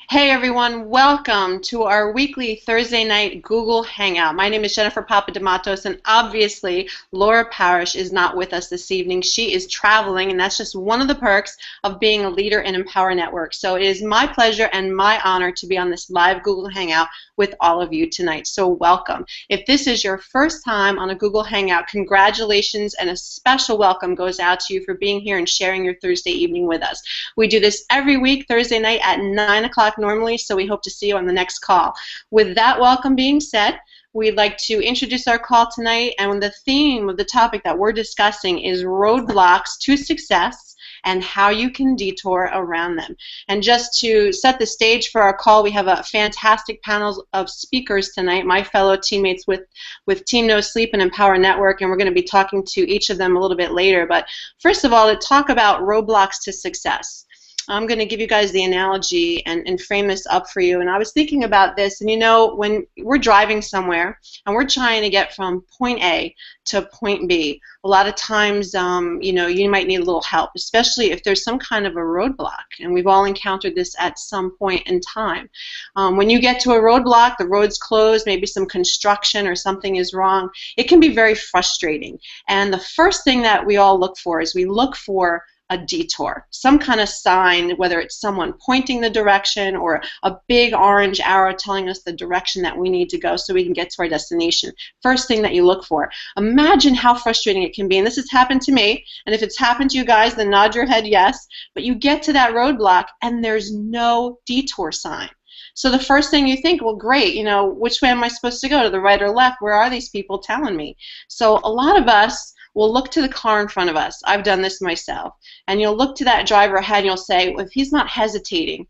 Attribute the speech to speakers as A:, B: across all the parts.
A: Hey everyone, welcome to our weekly Thursday night Google Hangout. My name is Jennifer Papadematos, and obviously Laura Parrish is not with us this evening. She is traveling, and that's just one of the perks of being a leader in Empower Network. So it is my pleasure and my honor to be on this live Google Hangout with all of you tonight. So welcome. If this is your first time on a Google Hangout, congratulations, and a special welcome goes out to you for being here and sharing your Thursday evening with us. We do this every week, Thursday night at 9 o'clock normally, so we hope to see you on the next call. With that welcome being said, we'd like to introduce our call tonight, and the theme of the topic that we're discussing is roadblocks to success and how you can detour around them. And just to set the stage for our call, we have a fantastic panel of speakers tonight, my fellow teammates with Team No Sleep and Empower Network, and we're going to be talking to each of them a little bit later. But first of all, to talk about roadblocks to success. I'm going to give you guys the analogy and frame this up for you. And I was thinking about this, and you know, when we're driving somewhere and we're trying to get from point A to point B, a lot of times, you know, you might need a little help, especially if there's some kind of a roadblock. And we've all encountered this at some point in time. When you get to a roadblock, the road's closed, maybe some construction or something is wrong, it can be very frustrating. And the first thing that we all look for is we look for a detour, some kind of sign, whether it's someone pointing the direction or a big orange arrow telling us the direction that we need to go so we can get to our destination. First thing that you look for. Imagine how frustrating it can be, and this has happened to me, and if it's happened to you guys, then nod your head yes, but you get to that roadblock and there's no detour sign. So the first thing you think, well, great, you know, which way am I supposed to go, to the right or left? Where are these people telling me? So a lot of us will look to the car in front of us. I've done this myself. And you'll look to that driver ahead and you'll say, well, if he's not hesitating,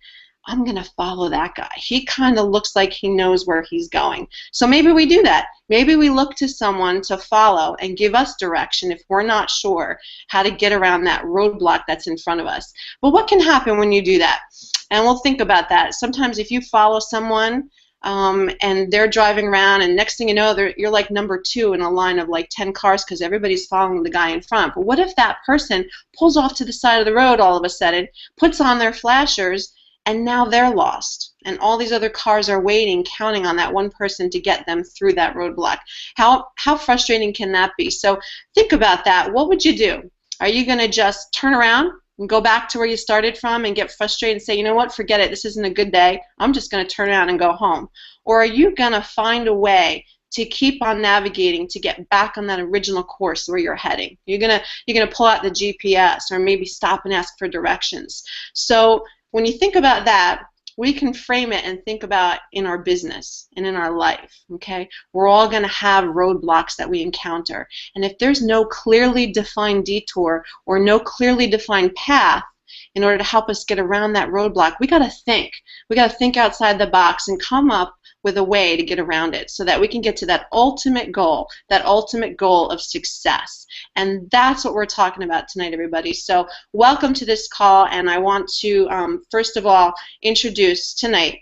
A: I'm going to follow that guy. He kind of looks like he knows where he's going. So maybe we do that. Maybe we look to someone to follow and give us direction if we're not sure how to get around that roadblock that's in front of us. But what can happen when you do that? And we'll think about that. Sometimes if you follow someone, and they're driving around, and next thing you know, you're like number 2 in a line of like 10 cars because everybody's following the guy in front. But what if that person pulls off to the side of the road all of a sudden, puts on their flashers, and now they're lost, and all these other cars are waiting, counting on that one person to get them through that roadblock? How frustrating can that be? So think about that. What would you do? Are you going to just turn around and go back to where you started from and get frustrated and say, you know what, forget it, this isn't a good day, I'm just going to turn around and go home? Or are you going to find a way to keep on navigating to get back on that original course where you're heading? You're gonna pull out the GPS or maybe stop and ask for directions. So when you think about that, we can frame it and think about in our business and in our life, okay? We're all going to have roadblocks that we encounter. And if there's no clearly defined detour or no clearly defined path in order to help us get around that roadblock, we got to think. We got to think outside the box and come up with a way to get around it so that we can get to that ultimate goal of success. And that's what we're talking about tonight, everybody. So welcome to this call, and I want to first of all introduce tonight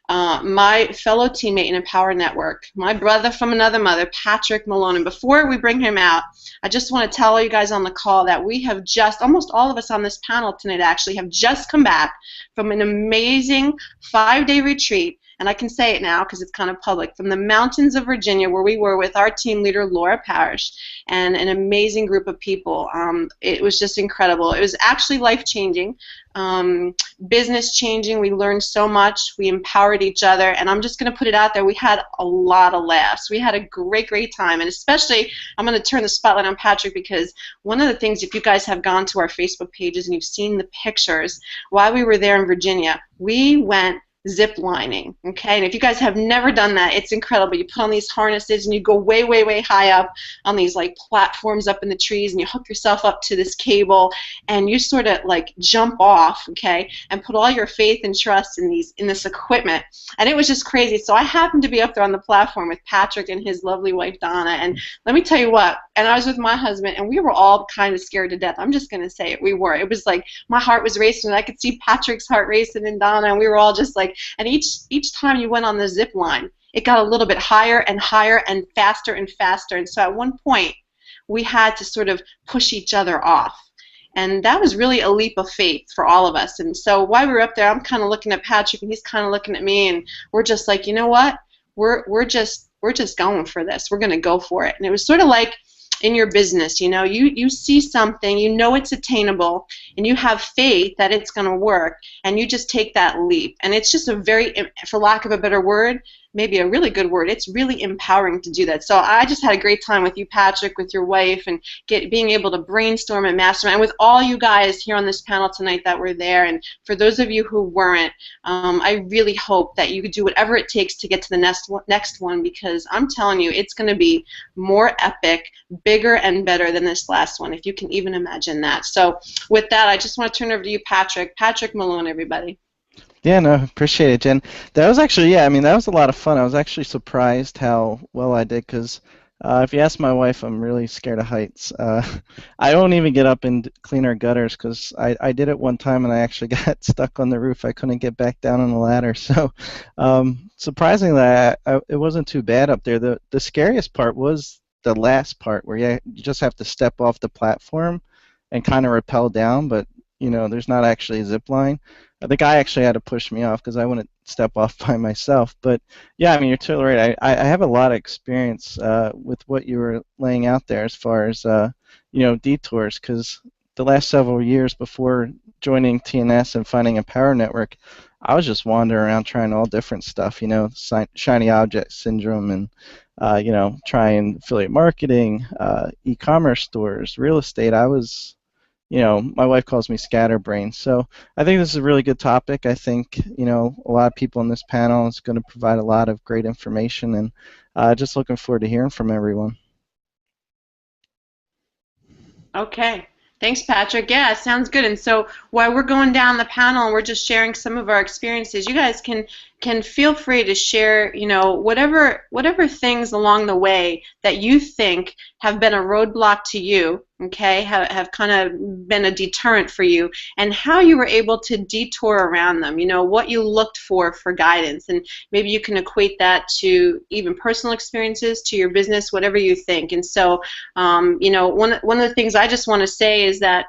A: my fellow teammate in Empower Network, my brother from another mother, Patrick Malone. And before we bring him out, I just want to tell all you guys on the call that we have just, almost all of us on this panel tonight actually, have just come back from an amazing 5-day retreat. And I can say it now because it's kind of public, from the mountains of Virginia, where we were with our team leader, Laura Parrish, and an amazing group of people. It was just incredible. It was actually life-changing, business-changing. We learned so much. We empowered each other. And I'm just going to put it out there, we had a lot of laughs. We had a great, great time. And especially, I'm going to turn the spotlight on Patrick, because one of the things, if you guys have gone to our Facebook pages and you've seen the pictures, while we were there in Virginia, we went zip lining, okay? And if you guys have never done that, it's incredible. You put on these harnesses and you go way, way, way high up on these like platforms up in the trees, and you hook yourself up to this cable, and you sort of like jump off, okay, and put all your faith and trust in this equipment. And it was just crazy. So I happened to be up there on the platform with Patrick and his lovely wife Donna, and let me tell you what, and I was with my husband, and we were all kind of scared to death. I'm just going to say it. We were. It was like my heart was racing, and I could see Patrick's heart racing and Donna, and we were all just like, and each time you went on the zip line, it got a little bit higher and higher and faster and faster. And so at one point, we had to sort of push each other off. And that was really a leap of faith for all of us. And so while we were up there, I'm kind of looking at Patrick, and he's kind of looking at me, and we're just like, you know what? We're just going for this. We're going to go for it. And it was sort of like in your business, you see something, it's attainable, and you have faith that it's going to work, and you just take that leap. And it's just a very, for lack of a better word, maybe a really good word, it's really empowering to do that. So I just had a great time with you, Patrick, with your wife, and being able to brainstorm and mastermind with all you guys here on this panel tonight that were there. And for those of you who weren't, I really hope that you could do whatever it takes to get to the next one, because I'm telling you, it's going to be more epic, bigger, and better than this last one, if you can even imagine that. So with that, I just want to turn over to you, Patrick. Patrick Malone, everybody.
B: Yeah, no, appreciate it, Jen. That was actually, yeah, I mean, that was a lot of fun. I was actually surprised how well I did, because if you ask my wife, I'm really scared of heights. I don't even get up and clean our gutters, because I did it one time and I actually got stuck on the roof. I couldn't get back down on the ladder. So surprisingly, it wasn't too bad up there. The scariest part was the last part, where you just have to step off the platform and kind of rappel down, but there's not actually a zip line. The guy actually had to push me off because I wouldn't step off by myself. But yeah, I mean, you're totally right. I have a lot of experience with what you were laying out there as far as detours, because the last several years before joining TNS and finding a power network, I was just wandering around trying all different stuff, shiny object syndrome, and trying affiliate marketing, e-commerce stores, real estate. I was my wife calls me scatterbrain. So I think this is a really good topic. I think, a lot of people in this panel is going to provide a lot of great information, and just looking forward to hearing from everyone.
A: Okay. Thanks, Patrick. Yeah, it sounds good. And so while we're going down the panel and we're just sharing some of our experiences, you guys can feel free to share, whatever things along the way that you think have been a roadblock to you, okay, have kind of been a deterrent for you, and how you were able to detour around them, what you looked for guidance. And maybe you can equate that to even personal experiences, to your business, whatever you think. And so, one of the things I just want to say is that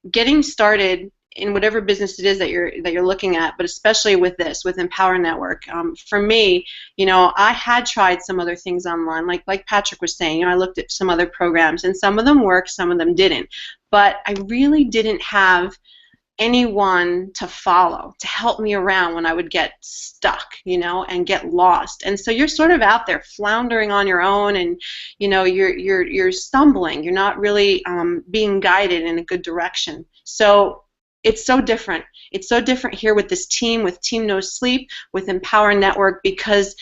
A: getting started in whatever business it is that you're looking at, but especially with Empower Network. For me, I had tried some other things online, like Patrick was saying. I looked at some other programs, and some of them worked, some of them didn't. But I really didn't have anyone to follow, to help me around when I would get stuck, and get lost. And so you're sort of out there floundering on your own, and you're stumbling. You're not really being guided in a good direction. So it's so different. It's so different here with this team, with Team No Sleep, with Empower Network, because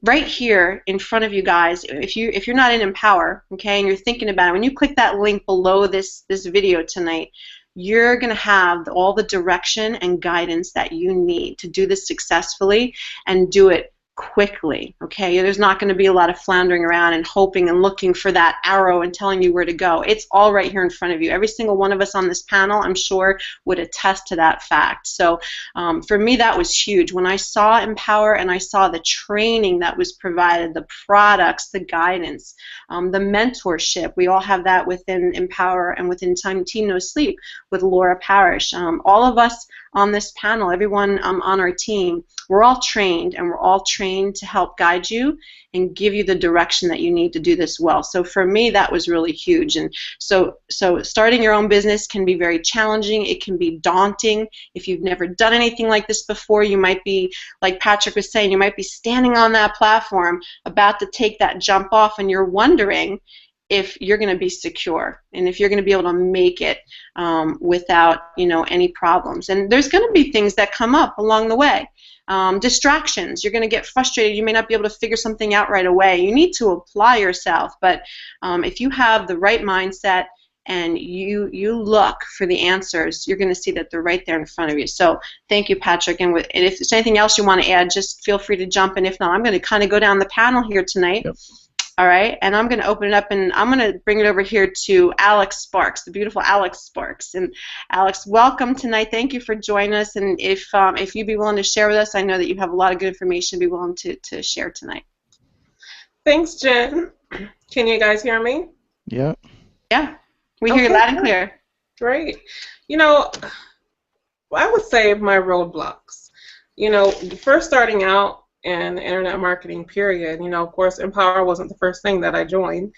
A: right here in front of you guys, if you're not in Empower, okay, and you're thinking about it, when you click that link below this video tonight, you're going to have all the direction and guidance that you need to do this successfully and do it quickly, okay? There's not going to be a lot of floundering around and hoping and looking for that arrow and telling you where to go. It's all right here in front of you. Every single one of us on this panel, I'm sure, would attest to that fact. So for me, that was huge. When I saw Empower and I saw the training that was provided, the products, the guidance, the mentorship, we all have that within Empower and within Team No Sleep with Laura Parrish. All of us on this panel, everyone on our team, we're all trained, and we're all trained to help guide you and give you the direction that you need to do this well. So for me, that was really huge. And so starting your own business can be very challenging. It can be daunting. If you've never done anything like this before, you might be, like Patrick was saying, you might be standing on that platform about to take that jump off, and you're wondering if you're going to be secure and if you're going to be able to make it without any problems. And there's going to be things that come up along the way. Distractions. You're going to get frustrated. You may not be able to figure something out right away. You need to apply yourself. But if you have the right mindset and you look for the answers, you're going to see that they're right there in front of you. So thank you, Patrick. And if there's anything else you want to add, just feel free to jump in. If not, I'm going to kind of go down the panel here tonight. Yep. All right, and I'm going to open it up, and I'm going to bring it over here to Alex Sparks, the beautiful Alex Sparks. And Alex, welcome tonight. Thank you for joining us. And if you'd be willing to share with us, I know that you have a lot of good information to be willing to share tonight.
C: Thanks, Jen. Can you guys hear me?
B: Yeah.
A: Yeah, we hear you loud and clear.
C: Great. You know, I would say my roadblocks. First starting out in internet marketing, period, of course, Empower wasn't the first thing that I joined.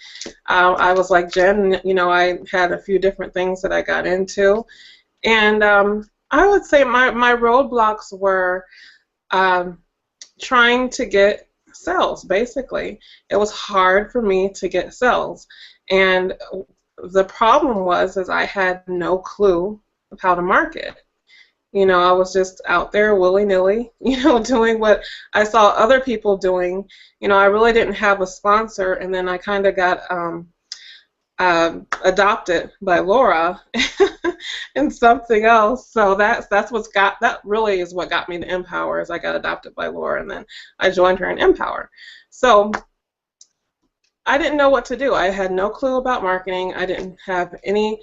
C: I was like Jen, I had a few different things that I got into. And I would say my roadblocks were trying to get sales, basically. It was hard for me to get sales. And the problem was is I had no clue of how to market. I was just out there willy-nilly, doing what I saw other people doing. I really didn't have a sponsor, and then I kind of got adopted by Laura and something else. So that really is what got me to Empower. Is I got adopted by Laura, and then I joined her in Empower. So I didn't know what to do. I had no clue about marketing. I didn't have any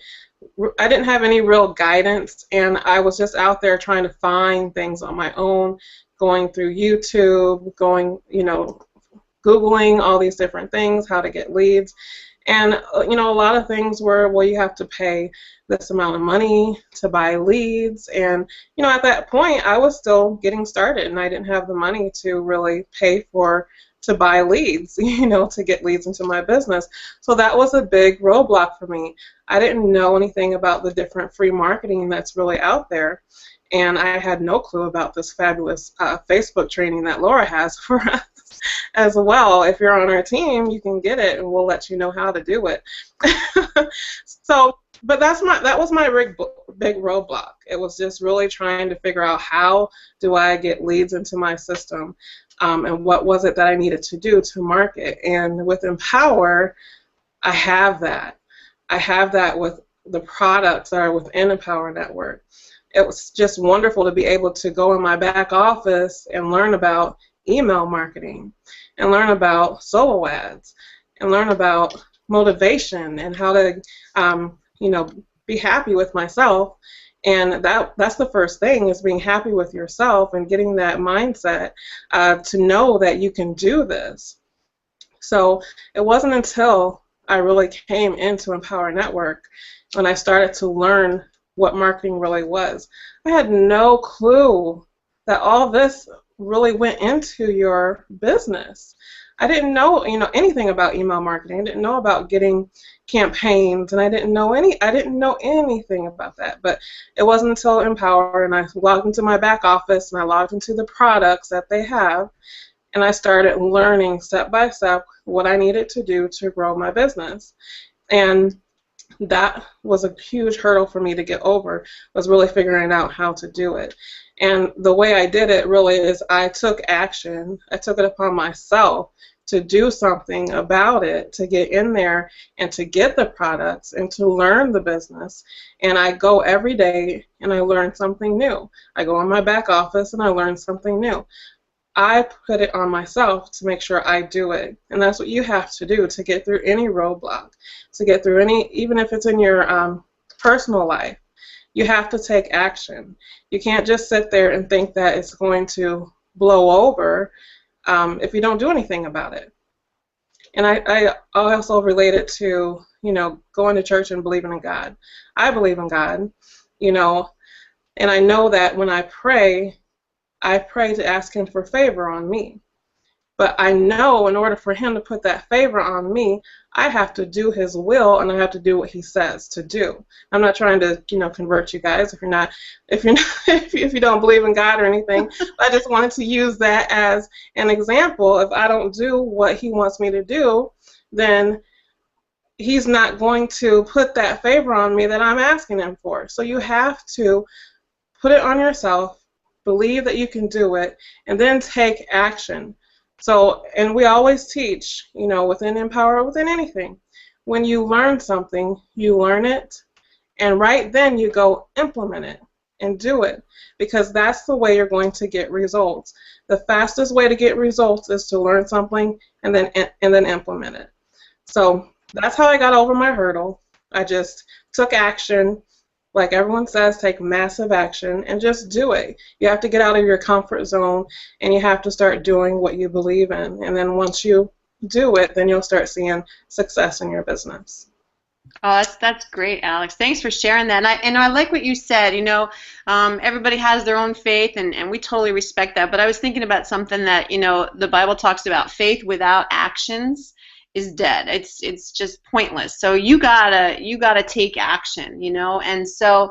C: real guidance, and I was just out there trying to find things on my own, going through YouTube, Googling all these different things, how to get leads. And a lot of things were, well, you have to pay this amount of money to buy leads, and at that point I was still getting started, and I didn't have the money to really pay to buy leads, to get leads into my business. So that was a big roadblock for me. I didn't know anything about the different free marketing that's really out there, and I had no clue about this fabulous Facebook training that Laura has for us as well. If you're on our team, you can get it, and we'll let you know how to do it. But that was my big roadblock. It was just really trying to figure out how do I get leads into my system, and what was it that I needed to do to market. And with Empower, I have that. I have that with the products that are within Empower Network. It was just wonderful to be able to go in my back office and learn about email marketing, and learn about solo ads, and learn about motivation and how to be happy with myself. And that's the first thing, is being happy with yourself and getting that mindset to know that you can do this. So it wasn't until I really came into Empower Network when I started to learn what marketing really was. I had no clue that all this really went into your business. I didn't know, anything about email marketing. I didn't know about getting campaigns, and I didn't know anything about that. But it wasn't until Empower, and I logged into my back office, and I logged into the products that they have, and I started learning step by step what I needed to do to grow my business. And that was a huge hurdle for me to get over, was really figuring out how to do it. And the way I did it really is I took action. I took it upon myself to do something about it, to get in there and to get the products and to learn the business. And I go every day and I learn something new. I go in my back office and I learn something new. I put it on myself to make sure I do it. And that's what you have to do to get through any roadblock, to get through any, even if it's in your personal life. You have to take action. You can't just sit there and think that it's going to blow over if you don't do anything about it. And I also relate it to, going to church and believing in God. I believe in God, and I know that when I pray to ask Him for favor on me. But I know in order for Him to put that favor on me, I have to do His will, and I have to do what He says to do. I'm not trying to, convert you guys if you don't believe in God or anything. I just wanted to use that as an example. If I don't do what He wants me to do, then He's not going to put that favor on me that I'm asking Him for. So you have to put it on yourself, believe that you can do it, and then take action. So, and we always teach, within Empower, within anything, when you learn something, you learn it, and right then you go implement it and do it, because that's the way you're going to get results. The fastest way to get results is to learn something and then implement it. So that's how I got over my hurdle. I just took action. Like everyone says, take massive action and just do it. You have to get out of your comfort zone, and you have to start doing what you believe in. And then once you do it, then you'll start seeing success in your business.
A: Oh, that's great, Alex. Thanks for sharing that. And I like what you said. Everybody has their own faith, and we totally respect that. But I was thinking about something that the Bible talks about. Faith without actions is dead. It's just pointless. So you gotta take action. And so,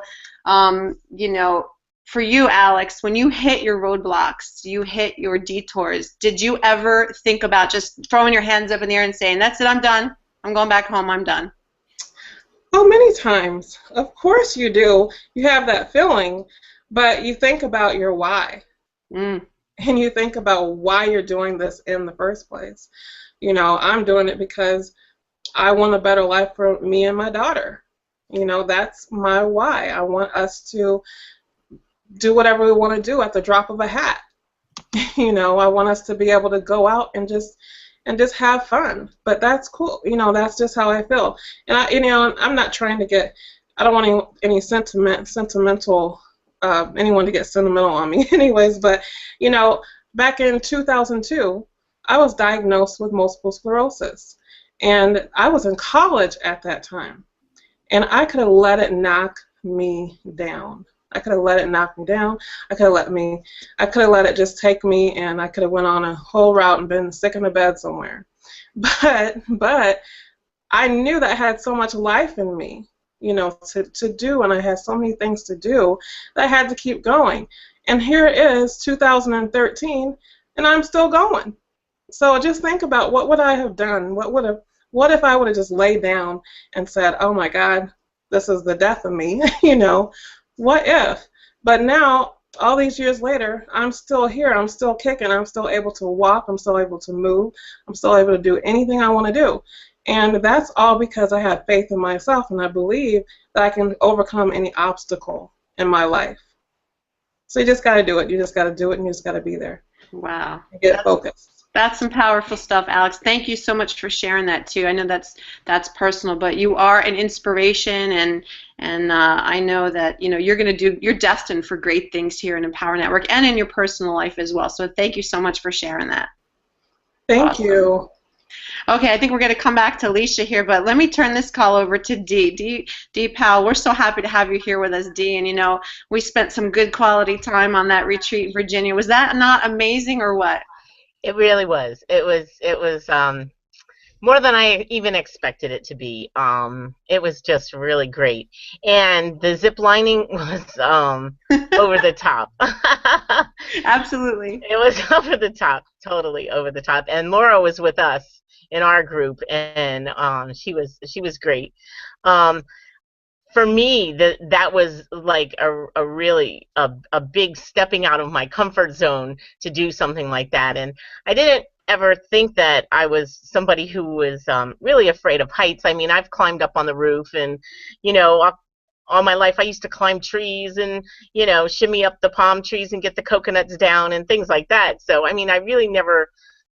A: for you, Alex, when you hit your roadblocks, you hit your detours. Did you ever think about just throwing your hands up in the air and saying, "That's it, I'm done. I'm going back home. I'm done."
C: Oh, many times. Of course you do. You have that feeling, but you think about your why.
A: Mm.
C: And you think about why you're doing this in the first place. I'm doing it because I want a better life for me and my daughter. That's my why. I want us to do whatever we want to do at the drop of a hat. I want us to be able to go out and just have fun. But that's cool. That's just how I feel. And I'm not trying to get. I don't want any sentimental anyone to get sentimental on me, anyways. But back in 2002, I was diagnosed with multiple sclerosis, and I was in college at that time, and I could have let it knock me down. I could have let it knock me down. I could have let it just take me, and I could have went on a whole route and been sick in a bed somewhere. But I knew that I had so much life in me, to do, and I had so many things to do that I had to keep going. And here it is, 2013, and I'm still going. So just think about what would I have done? What if I would have just laid down and said, "Oh my God, this is the death of me," What if? But now, all these years later, I'm still here. I'm still kicking. I'm still able to walk. I'm still able to move. I'm still able to do anything I want to do. And that's all because I have faith in myself, and I believe that I can overcome any obstacle in my life. So you just got to do it. You just got to do it, and you just got to be there.
A: Wow.
C: And get focused.
A: That's some powerful stuff, Alex. Thank you so much for sharing that too. I know that's personal, but you are an inspiration, and I know that you're destined for great things here in Empower Network and in your personal life as well. So thank you so much for sharing that.
C: Thank
A: Awesome.
C: you.
A: Okay, I think we're going to come back to Alisha here, but let me turn this call over to Dee. Dee Powell, we're so happy to have you here with us, Dee. And we spent some good quality time on that retreat in Virginia. Was that not amazing, or what?
D: It really was. It was more than I even expected it to be. It was just really great, and the zip lining was over the top.
A: Absolutely.
D: It was over the top, totally over the top. And Laura was with us in our group, and she was great. For me, that was like a really a big stepping out of my comfort zone to do something like that. And I didn't ever think that I was somebody who was really afraid of heights. I mean, I've climbed up on the roof, and all my life I used to climb trees and shimmy up the palm trees and get the coconuts down and things like that. So I mean, I really never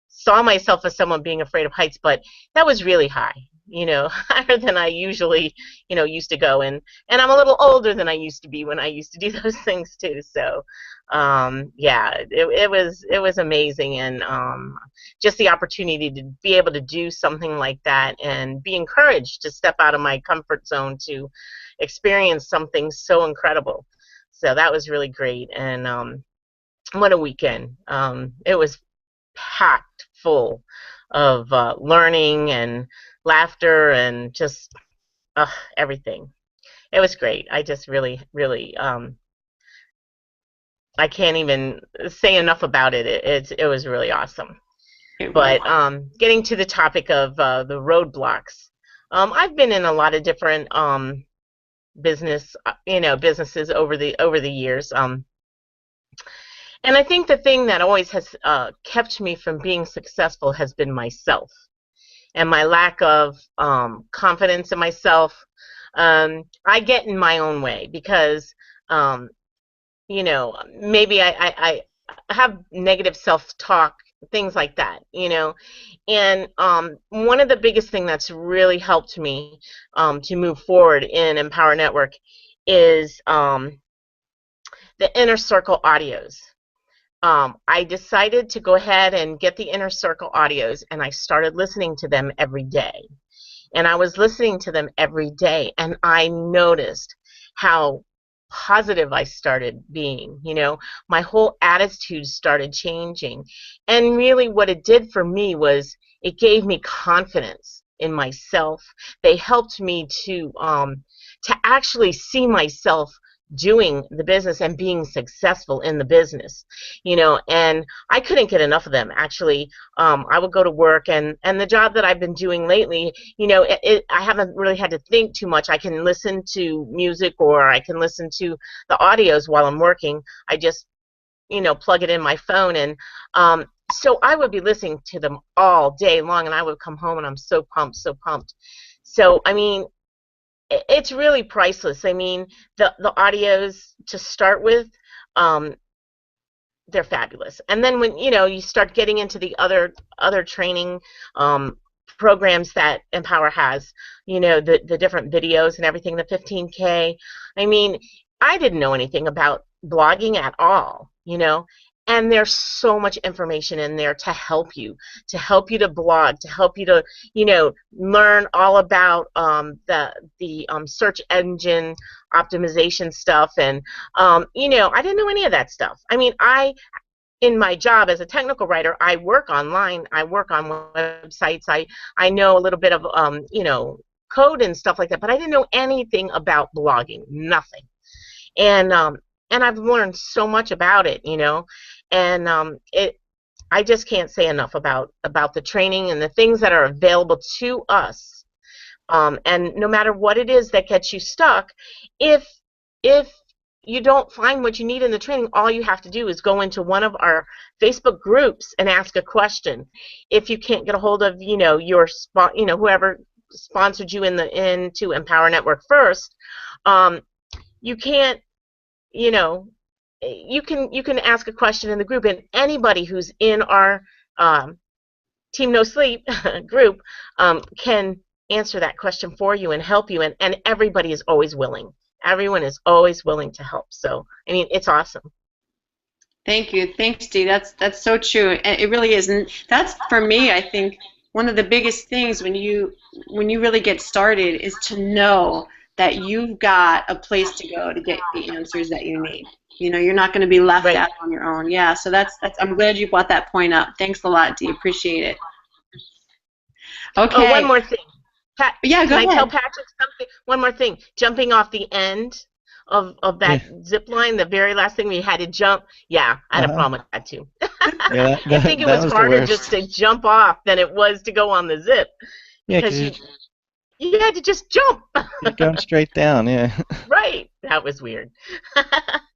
D: saw myself as someone being afraid of heights, but that was really high. Higher than I usually, used to go. And I'm a little older than I used to be when I used to do those things too. So, yeah, it was amazing. And just the opportunity to be able to do something like that and be encouraged to step out of my comfort zone to experience something so incredible. So that was really great. And what a weekend. It was packed full of learning and laughter and just everything. It was great. I just really, really, I can't even say enough about it. It was really awesome. But getting to the topic of the roadblocks, I've been in a lot of different businesses over the years. And I think the thing that always has kept me from being successful has been myself and my lack of confidence in myself. I get in my own way because, maybe I have negative self-talk, things like that, And one of the biggest thing that's really helped me to move forward in Empower Network is the Inner Circle audios. I decided to go ahead and get the Inner Circle audios, and I started listening to them every day. and I was listening to them every day, and I noticed how positive I started being. My whole attitude started changing. And really what it did for me was it gave me confidence in myself. They helped me to actually see myself doing the business and being successful in the business, and I couldn't get enough of them. Actually, I would go to work, and the job that I've been doing lately, I haven't really had to think too much. I can listen to music, or I can listen to the audios while I'm working. I just, plug it in my phone, and so I would be listening to them all day long, and I would come home and I'm so pumped, so pumped. So, I mean, it's really priceless. I mean, the audios to start with, they're fabulous. And then when you start getting into the other training programs that Empower has, the different videos and everything, the 15K. I mean, I didn't know anything about blogging at all, and there's so much information in there to help you to blog, to help you to, learn all about the search engine optimization stuff. And, I didn't know any of that stuff. I mean, in my job as a technical writer, I work online. I work on websites. I know a little bit of, code and stuff like that, but I didn't know anything about blogging, nothing. And I've learned so much about it, and I just can't say enough about the training and the things that are available to us. And no matter what it is that gets you stuck, if you don't find what you need in the training, all you have to do is go into one of our Facebook groups and ask a question. If you can't get a hold of your whoever sponsored you into Empower Network first, you can't. You can ask a question in the group, and anybody who's in our Team No Sleep group can answer that question for you and help you, and everybody is always willing. Everyone is always willing to help. So, I mean, it's awesome.
A: Thank you. Thanks, Dee. That's so true. It really is. And that's, for me, I think, one of the biggest things when you really get started is to know that you've got a place to go to get the answers that you need. You're not going to be left out on your own. Yeah, so that's I'm glad you brought that point up. Thanks a lot, Dee. Appreciate it. Okay.
D: Oh, one more thing.
A: Yeah, go ahead.
D: Can I tell Patrick something? One more thing. Jumping off the end of that zip line, the very last thing we had to jump. Yeah, I had a problem with that too.
B: Yeah,
D: I think it was harder just to jump off than it was to go on the zip.
B: Yeah,
D: because you had to just jump.
B: You're going straight down, yeah.
D: Right. That was weird.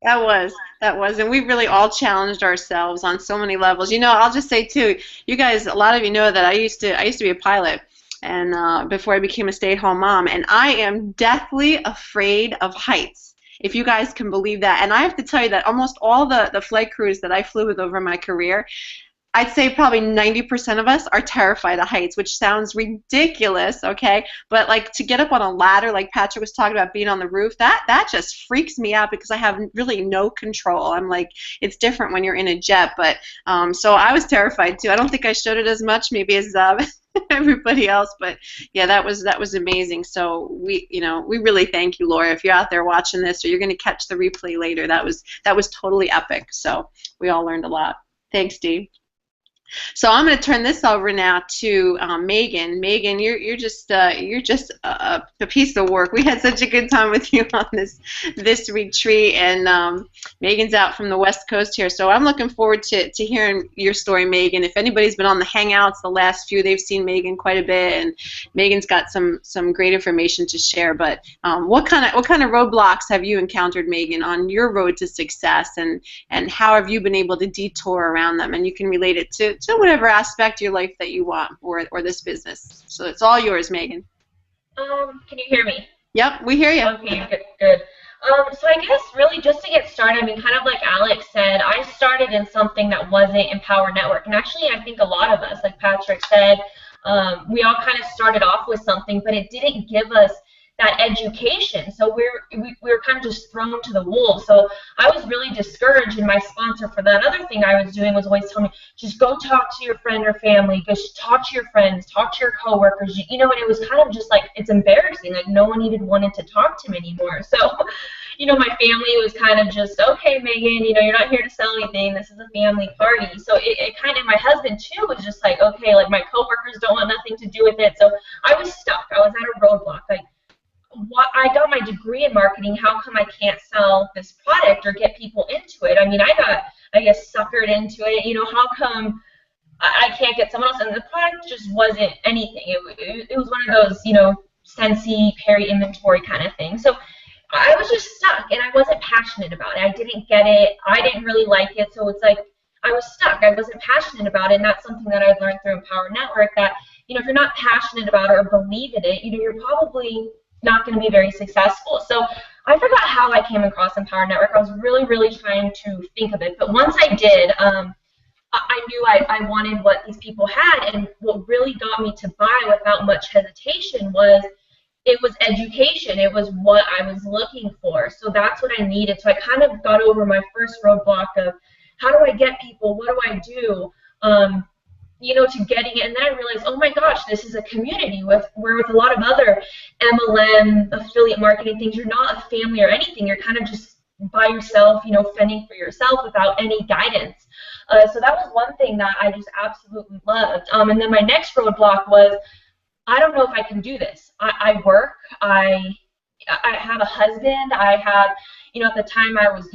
A: That was, and we really all challenged ourselves on so many levels. I'll just say too, you guys, a lot of you know that I used to be a pilot, and before I became a stay-at-home mom, and I am deathly afraid of heights, if you guys can believe that. And I have to tell you that almost all the flight crews that I flew with over my career, I'd say probably 90% of us are terrified of heights, which sounds ridiculous, okay? But like to get up on a ladder, like Patrick was talking about being on the roof, that just freaks me out because I have really no control. I'm like, it's different when you're in a jet, but so I was terrified too. I don't think I showed it as much maybe as everybody else, but yeah, that was amazing. So we really thank you, Laura. If you're out there watching this, or you're going to catch the replay later, that was totally epic. So we all learned a lot. Thanks, Dee. So I'm going to turn this over now to Megan. Megan, you're just a piece of work. We had such a good time with you on this retreat, and Megan's out from the West Coast here. So I'm looking forward to hearing your story, Megan. If anybody's been on the Hangouts, the last few, they've seen Megan quite a bit, and Megan's got some great information to share. But what kind of roadblocks have you encountered, Megan, on your road to success, and how have you been able to detour around them? And you can relate it to whatever aspect of your life that you want, or this business. So it's all yours, Megan.
E: Can you hear me?
A: Yep, we hear you.
E: Okay, good. So I guess really just to get started, I mean, kind of like Alex said, I started in something that wasn't Empower Network. And actually, I think a lot of us, like Patrick said, we all kind of started off with something, but it didn't give us that education. So we were kind of just thrown to the wolves. So I was really discouraged, and my sponsor for that other thing I was doing was always telling me, just go talk to your friend or family, just talk to your friends, talk to your coworkers, and it was kind of just like, it's embarrassing, like no one even wanted to talk to me anymore. So my family was kind of just, okay, Megan, you're not here to sell anything. This is a family party. So it kind of, my husband too was just like, okay, like my coworkers don't want nothing to do with it. So I was stuck. I was at a roadblock. Like, I got my degree in marketing. How come I can't sell this product or get people into it? I mean, I got, I guess, suckered into it. How come I can't get someone else? And the product just wasn't anything. It was one of those, Scentsy, Perry inventory kind of thing. So I was just stuck, and I wasn't passionate about it. I didn't get it. I didn't really like it. So it's like I was stuck. I wasn't passionate about it, and that's something that I've learned through Empower Network, that, if you're not passionate about it or believe in it, you're probably not going to be very successful. So I forgot how I came across Empower Network. I was really, really trying to think of it. But once I did, I knew I wanted what these people had, and what really got me to buy without much hesitation was it was education. It was what I was looking for. So that's what I needed. So I kind of got over my first roadblock of how do I get people? What do I do? To getting it. And then I realized, oh my gosh, this is a community with a lot of other MLM affiliate marketing things. You're not a family or anything. You're kind of just by yourself, fending for yourself without any guidance. So that was one thing that I just absolutely loved. And then my next roadblock was, I don't know if I can do this. I work. I have a husband. I have, at the time I was,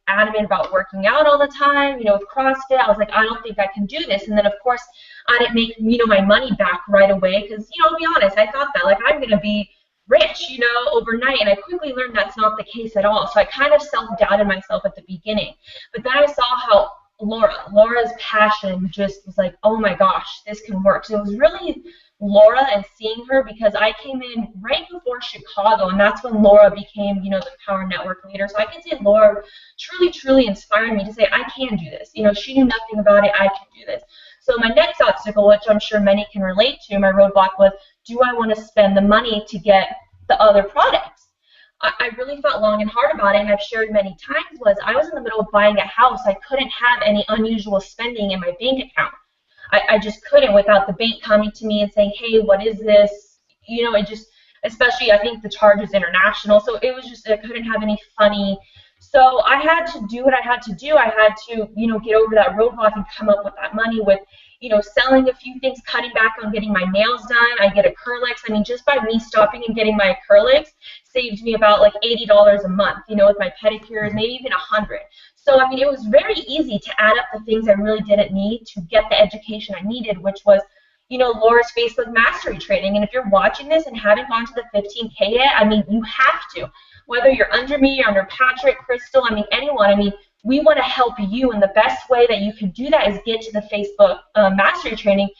E: adamant about working out all the time, with CrossFit. I was like, I don't think I can do this. And then, of course, I didn't make, my money back right away because, I'll be honest, I thought that, like, I'm going to be rich, overnight. And I quickly learned that's not the case at all. So I kind of self-doubted myself at the beginning. But then I saw how Laura's passion just was like, oh my gosh, this can work. So it was really Laura and seeing her, because I came in right before Chicago, and that's when Laura became, the Power Network leader. So I can say Laura truly, truly inspired me to say, I can do this. She knew nothing about it. I can do this. So my next obstacle, which I'm sure many can relate to, my roadblock was, do I want to spend the money to get the other products? I really thought long and hard about it, and I've shared many times, was I was in the middle of buying a house. I couldn't have any unusual spending in my bank account. I just couldn't without the bank coming to me and saying, hey, what is this? It just, especially I think the charge is international, so it was just, I couldn't have any funny. So I had to do what I had to do. I had to, get over that roadblock and come up with that money with, selling a few things, cutting back on getting my nails done. I get acrylics. I mean, just by me stopping and getting my acrylics saved me about like $80 a month, with my pedicures, maybe even $100. So, I mean, it was very easy to add up the things I really didn't need to get the education I needed, which was, Laura's Facebook Mastery Training. And if you're watching this and haven't gone to the 15K yet, I mean, you have to. Whether you're under me, or under Patrick, Crystal, I mean, anyone, I mean, we want to help you, and the best way that you can do that is get to the Facebook Mastery Training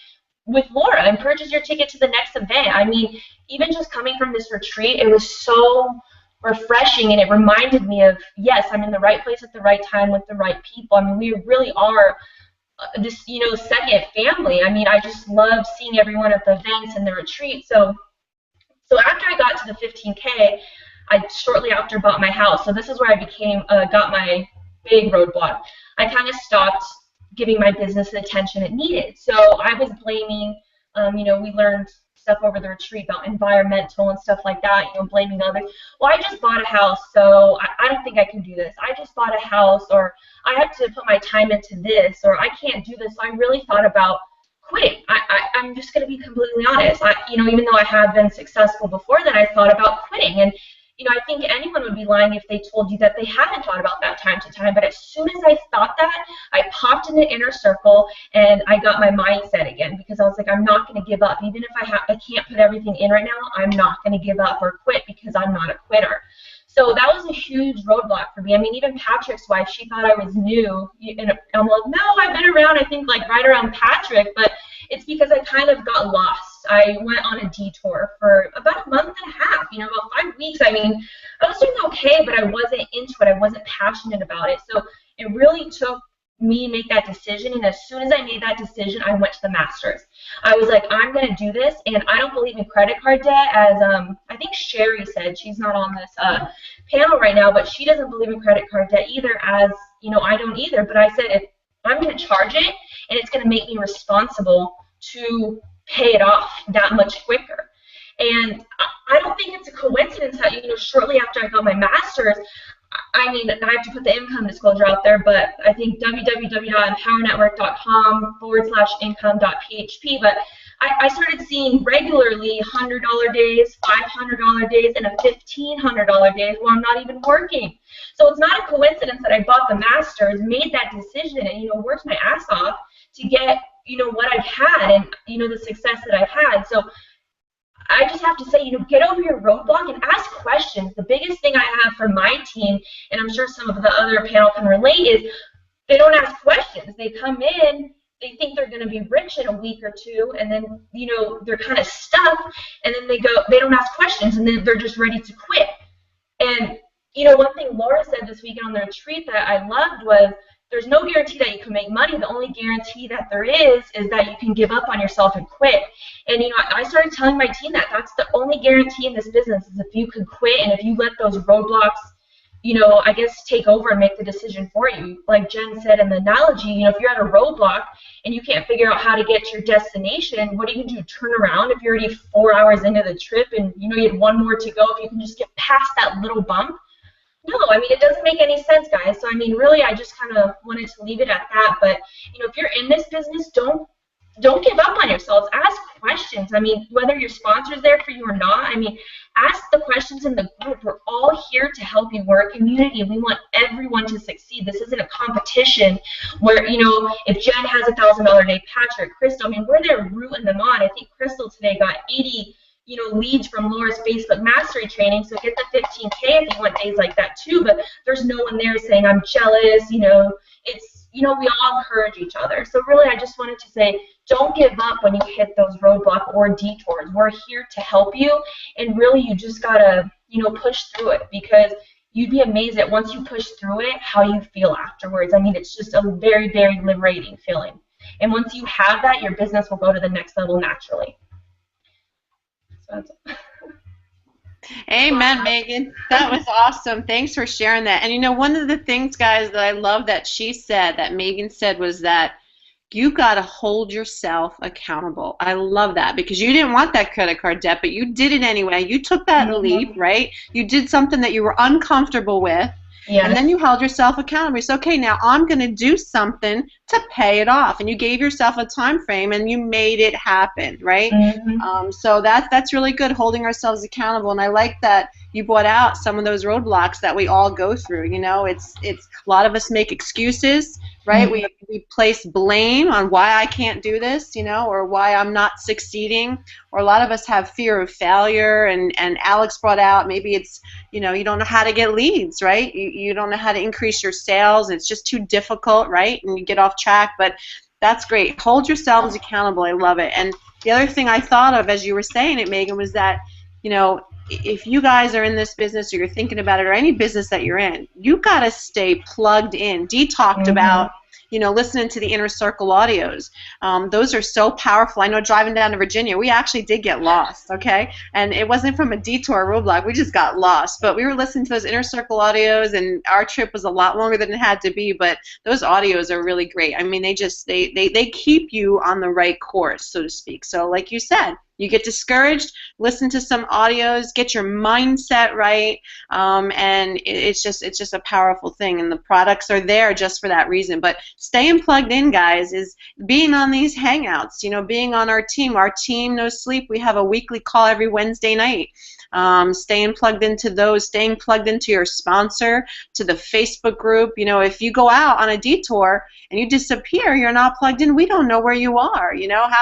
E: with Laura and purchase your ticket to the next event. I mean, even just coming from this retreat, it was so refreshing, and it reminded me of, yes, I'm in the right place at the right time with the right people. I mean, we really are this, second family. I mean, I just love seeing everyone at the events and the retreat. So after I got to the 15K, I shortly after bought my house. So this is where I became, got my big roadblock. I kind of stopped giving my business the attention it needed. So I was blaming, we learned stuff over the retreat about environmental and stuff like that, blaming others. Well, I just bought a house, so I don't think I can do this. I just bought a house, or I have to put my time into this, or I can't do this. So I really thought about quitting. I'm just going to be completely honest. Even though I have been successful before then, I thought about quitting. And I think anyone would be lying if they told you that they haven't thought about that time to time. But as soon as I thought that, I popped in the inner circle and I got my mindset again, because I was like, I'm not going to give up. Even if I can't put everything in right now, I'm not going to give up or quit, because I'm not a quitter. So that was a huge roadblock for me. I mean, even Patrick's wife, she thought I was new. And I'm like, no, I've been around, I think, like right around Patrick. But it's because I kind of got lost. I went on a detour for about a month and a half, about 5 weeks. I mean, I was doing okay, but I wasn't into it. I wasn't passionate about it. So it really took me make that decision. And as soon as I made that decision, I went to the Masters. I was like, I'm going to do this, and I don't believe in credit card debt, as I think Sherry said. She's not on this panel right now, but she doesn't believe in credit card debt either, as, you know, I don't either. But I said, if I'm going to charge it, and it's going to make me responsible to pay it off that much quicker. And I don't think it's a coincidence that, you know, shortly after I got my master's, I mean, I have to put the income disclosure out there, but I think www.empowernetwork.com/income.php, but I started seeing regularly $100 days, $500 days, and a $1,500 days where I'm not even working. So it's not a coincidence that I bought the master's, made that decision, and, you know, worked my ass off to get, you know, what I've had and, you know, the success that I've had. So I just have to say, you know, get over your roadblock and ask questions. The biggest thing I have for my team, and I'm sure some of the other panel can relate, is they don't ask questions. They come in, they think they're going to be rich in a week or two, and then, you know, they're kind of stuck, and then they don't ask questions, and then they're just ready to quit. And, you know, one thing Laura said this weekend on the retreat that I loved was, there's no guarantee that you can make money. The only guarantee that there is that you can give up on yourself and quit. And, you know, I started telling my team that that's the only guarantee in this business is if you can quit and if you let those roadblocks, you know, I guess take over and make the decision for you. Like Jen said in the analogy, you know, if you're at a roadblock and you can't figure out how to get to your destination, what are you going to do? Turn around if you're already 4 hours into the trip and, you know, you had one more to go, if you can just get past that little bump? No, I mean, it doesn't make any sense, guys. So, I mean, really, I just kind of wanted to leave it at that. But, you know, if you're in this business, don't give up on yourselves. Ask questions. I mean, whether your sponsor's there for you or not, I mean, ask the questions in the group. We're all here to help you. We're a community. We want everyone to succeed. This isn't a competition where, you know, if Jen has a $1,000 day, Patrick, Crystal, I mean, we're there rooting them on. I think Crystal today got 80 leads from Laura's Facebook Mastery training, so get the 15K if you want days like that too, but there's no one there saying, I'm jealous, it's, we all encourage each other. So really, I just wanted to say, don't give up when you hit those roadblocks or detours. We're here to help you, and really, you just gotta, push through it, because you'd be amazed at once you push through it, how you feel afterwards. I mean, it's just a very, very liberating feeling. And once you have that, your business will go to the next level naturally.
A: Amen, Megan. That was awesome. Thanks for sharing that. And one of the things, guys, that I love that she said, that Megan said, was that you got to hold yourself accountable. I love that, because you didn't want that credit card debt, but you did it anyway. You took that leap, right? You did something that you were uncomfortable with. Yes. And then you held yourself accountable. So, okay, now I'm going to do something to pay it off. And you gave yourself a time frame, and you made it happen, right? Mm-hmm. So that's really good, holding ourselves accountable. And I like that you brought out some of those roadblocks that we all go through. It's a lot of us make excuses, right? Mm-hmm. We place blame on why I can't do this, or why I'm not succeeding. Or a lot of us have fear of failure. And Alex brought out, maybe it's, you don't know how to get leads, right? You don't know how to increase your sales. It's just too difficult, right? And you get off track. But that's great. Hold yourselves accountable. I love it. And the other thing I thought of as you were saying it, Megan, was that, if you guys are in this business, or you're thinking about it, or any business that you're in, you got to stay plugged in. Dee talked about, listening to the Inner Circle audios. Those are so powerful. I know driving down to Virginia, we actually did get lost, okay? And it wasn't from a detour roadblock. We just got lost. But we were listening to those Inner Circle audios, and our trip was a lot longer than it had to be, but those audios are really great. I mean, they keep you on the right course, so to speak. So like you said, you get discouraged, listen to some audios, get your mindset right, and it's just a powerful thing. And the products are there just for that reason. But staying plugged in, guys, is being on these hangouts. Being on our team. Our team No Sleep. We have a weekly call every Wednesday night. Staying plugged into those, staying plugged into your sponsor, to the Facebook group. If you go out on a detour and you disappear, you're not plugged in, we don't know where you are.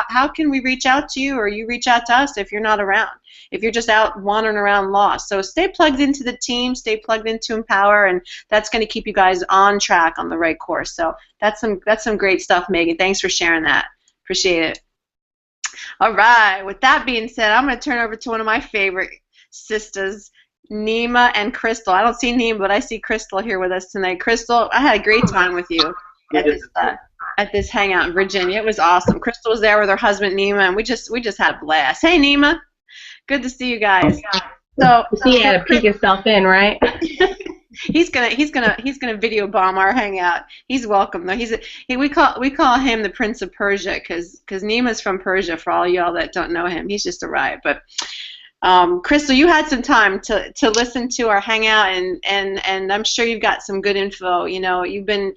A: How can we reach out to you, or you reach out to us if you're not around, if you're just out wandering around lost? So stay plugged into the team, stay plugged into Empower, and that's going to keep you guys on track, on the right course. So that's some great stuff, Megan. Thanks for sharing that. Appreciate it. All right, with that being said, I'm going to turn over to one of my favorite sisters, Nima and Crystal. I don't see Nima, but I see Crystal here with us tonight. Crystal, I had a great time with you. at this hangout in Virginia. It was awesome. Crystal was there with her husband Nima, and we just had a blast. Hey Nima, good to see you guys. So
E: he had to peek himself in, right?
A: he's gonna video bomb our hangout. He's welcome though. We call him the Prince of Persia because Nima's from Persia. For all y'all that don't know him, he's just arrived. But Crystal, you had some time to listen to our hangout, and I'm sure you've got some good info. You know, you've been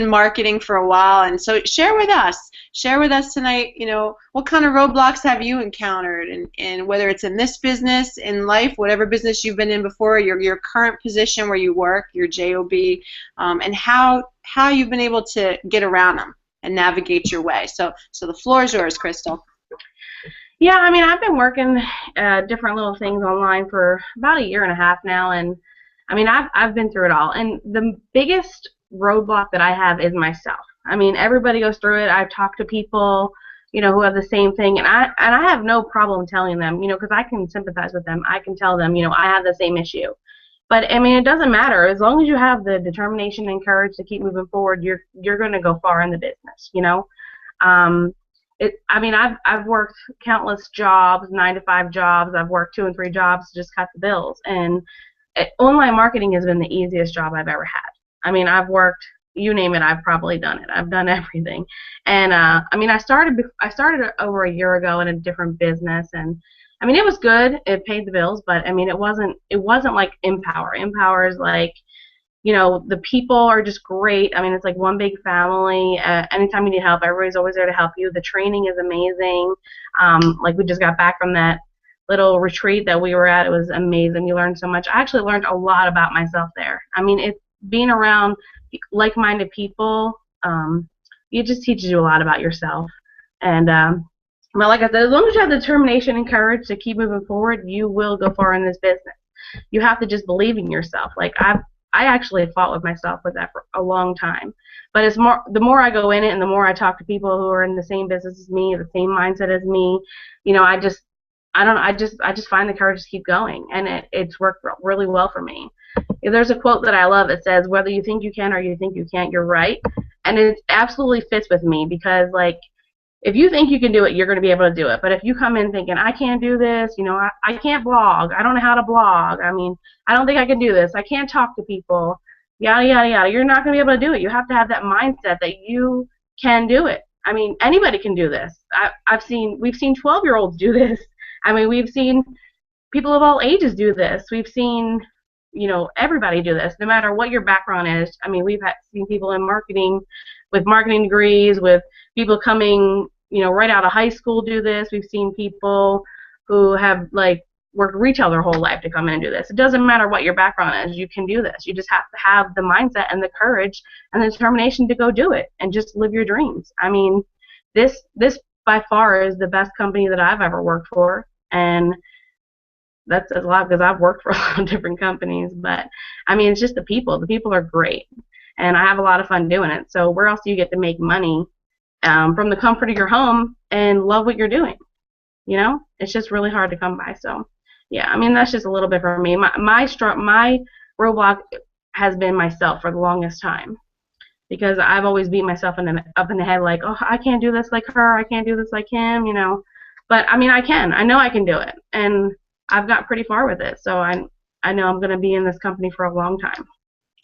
A: marketing for a while, and so share with us tonight. You know, what kind of roadblocks have you encountered, and whether it's in this business, in life, whatever business you've been in before, your current position where you work, your job, and how you've been able to get around them and navigate your way. So the floor is yours, Crystal.
E: Yeah, I mean, I've been working different little things online for about a year and a half now, and I mean, I've been through it all. And the biggest roadblock that I have is myself. I mean, everybody goes through it. I've talked to people, you know, who have the same thing, and I have no problem telling them, you know, because I can sympathize with them. I can tell them, you know, I have the same issue. But I mean, it doesn't matter as long as you have the determination and courage to keep moving forward. You're going to go far in the business, you know. I mean, I've worked countless jobs, 9-to-5 jobs. I've worked 2 and 3 jobs to just cut the bills. And online marketing has been the easiest job I've ever had. I mean, I've worked, you name it, I've probably done it. I've done everything. And I mean, I started over a year ago in a different business, and I mean, it was good. It paid the bills, but I mean, it wasn't like Empower. Empower is like, you know, the people are just great. I mean, it's like one big family. Anytime you need help, everybody's always there to help you. The training is amazing. Like, we just got back from that little retreat that we were at. It was amazing. You learned so much. I actually learned a lot about myself there. I mean, it's being around like-minded people. It just teaches you a lot about yourself. And well, like I said, as long as you have determination and courage to keep moving forward, you will go far in this business. You have to just believe in yourself. Like, I actually fought with myself with that for a long time. But the more I go in it and the more I talk to people who are in the same business as me, the same mindset as me, you know, I just find the courage to keep going, and it's worked really well for me. There's a quote that I love. It says, "Whether you think you can or you think you can't, you're right." And it absolutely fits with me because, like, if you think you can do it, you're going to be able to do it. But if you come in thinking, I can't do this, you know, I can't blog, I don't know how to blog, I mean, I don't think I can do this, I can't talk to people, yada, yada, yada, you're not going to be able to do it. You have to have that mindset that you can do it. I mean, anybody can do this. We've seen 12-year-olds do this. I mean, we've seen people of all ages do this. We've seen, you know, everybody do this, no matter what your background is. I mean, seen people in marketing with marketing degrees, with people coming, you know, right out of high school do this. We've seen people who have, like, worked retail their whole life to come in and do this. It doesn't matter what your background is. You can do this. You just have to have the mindset and the courage and the determination to go do it and just live your dreams. I mean, this by far is the best company that I've ever worked for, and that's a lot because I've worked for a lot of different companies. But I mean, it's just the people. The people are great, and I have a lot of fun doing it. So where else do you get to make money from the comfort of your home and love what you're doing? You know, it's just really hard to come by. So yeah, I mean, that's just a little bit for me. My roadblock has been myself for the longest time, because I've always beat myself up in the head like, oh, I can't do this like her, I can't do this like him, you know. But I mean, I can. I know I can do it, and I've got pretty far with it. So I know I'm going to be in this company for a long time.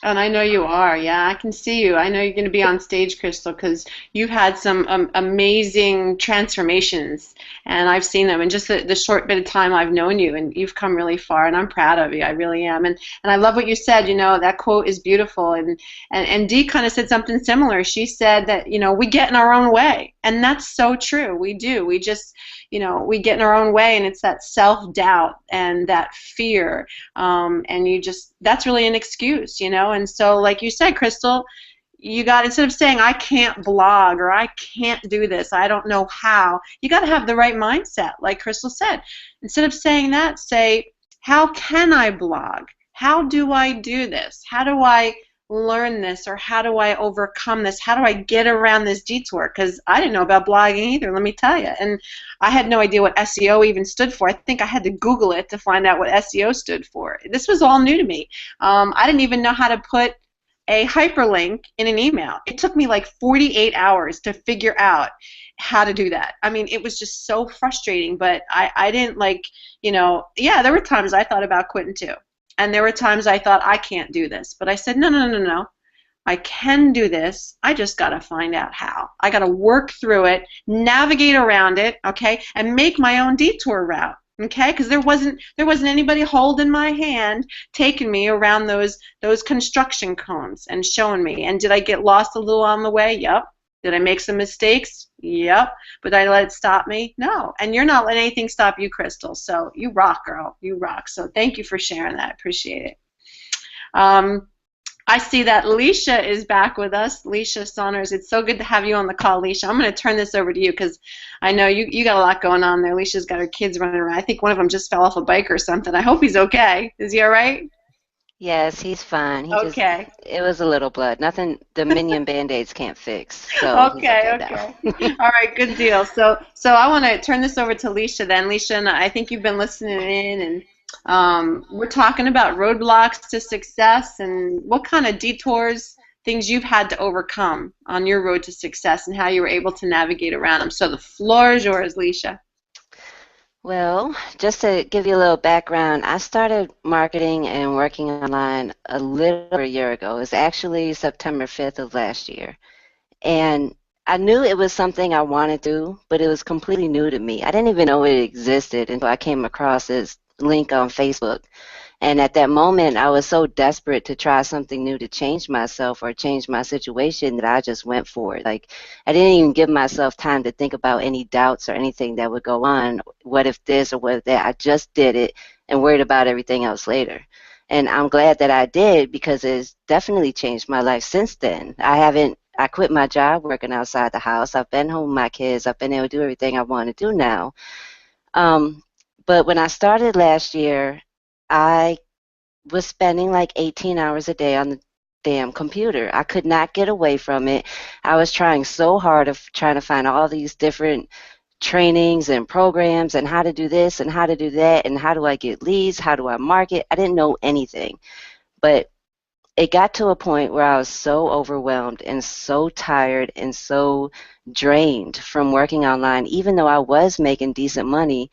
A: And I know you are. Yeah, I can see you. I know you're going to be on stage, Crystal, because you've had some amazing transformations, and I've seen them in just the short bit of time I've known you, and you've come really far, and I'm proud of you. I really am. And I love what you said. You know, that quote is beautiful. And Dee kind of said something similar. She said that, you know, we get in our own way, and that's so true. We do. We just, you know, we get in our own way, and it's that self-doubt and that fear, and that's really an excuse, you know. And so, like you said, Crystal, you got, instead of saying I can't blog or I can't do this, I don't know how, you got to have the right mindset, like Crystal said. Instead of saying that, say, how can I blog? How do I do this? How do I learn this, or how do I overcome this? How do I get around this detour? Because I didn't know about blogging either, let me tell you. And I had no idea what SEO even stood for. I think I had to Google it to find out what SEO stood for. This was all new to me. I didn't even know how to put a hyperlink in an email. It took me like 48 hours to figure out how to do that. I mean, it was just so frustrating, but I didn't like, yeah, there were times I thought about quitting too. And there were times I thought, I can't do this. But I said, no, no, no, no, no. I can do this. I just got to find out how. I got to work through it, navigate around it, okay, and make my own detour route, okay? Because there wasn't anybody holding my hand, taking me around those construction cones and showing me. And did I get lost a little on the way? Yep. Did I make some mistakes? Yep. But did I let it stop me? No. And you're not letting anything stop you, Crystal. So you rock, girl. You rock. So thank you for sharing that. I appreciate it. I see that Alisha is back with us. Alisha Saunders, it's so good to have you on the call, Alisha. I'm going to turn this over to you because I know you got a lot going on there. Alicia's got her kids running around. I think one of them just fell off a bike or something. I hope he's okay. Is he all right?
F: Yes, he's fine.
A: Okay.
F: It was a little blood. Nothing the Minion Band-Aids can't fix. So
A: okay. All right, good deal. So I want to turn this over to Alisha then. Alisha, I think you've been listening in, and we're talking about roadblocks to success and what kind of detours, things you've had to overcome on your road to success and how you were able to navigate around them. So the floor is yours, Alisha.
F: Well, just to give you a little background, I started marketing and working online a little over a year ago. It was actually September 5th of last year. And I knew it was something I wanted to do, but it was completely new to me. I didn't even know it existed until I came across this link on Facebook. And at that moment, I was so desperate to try something new to change myself or change my situation that I just went for it. Like, I didn't even give myself time to think about any doubts or anything that would go on. What if this or what if that? I just did it and worried about everything else later. And I'm glad that I did because it's definitely changed my life since then. I quit my job working outside the house. I've been home with my kids. I've been able to do everything I want to do now. But when I started last year, I was spending like 18 hours a day on the damn computer. I could not get away from it. I was trying so hard of trying to find all these different trainings and programs and how to do this and how to do that and how do I get leads, how do I market. I didn't know anything. But it got to a point where I was so overwhelmed and so tired and so drained from working online, even though I was making decent money.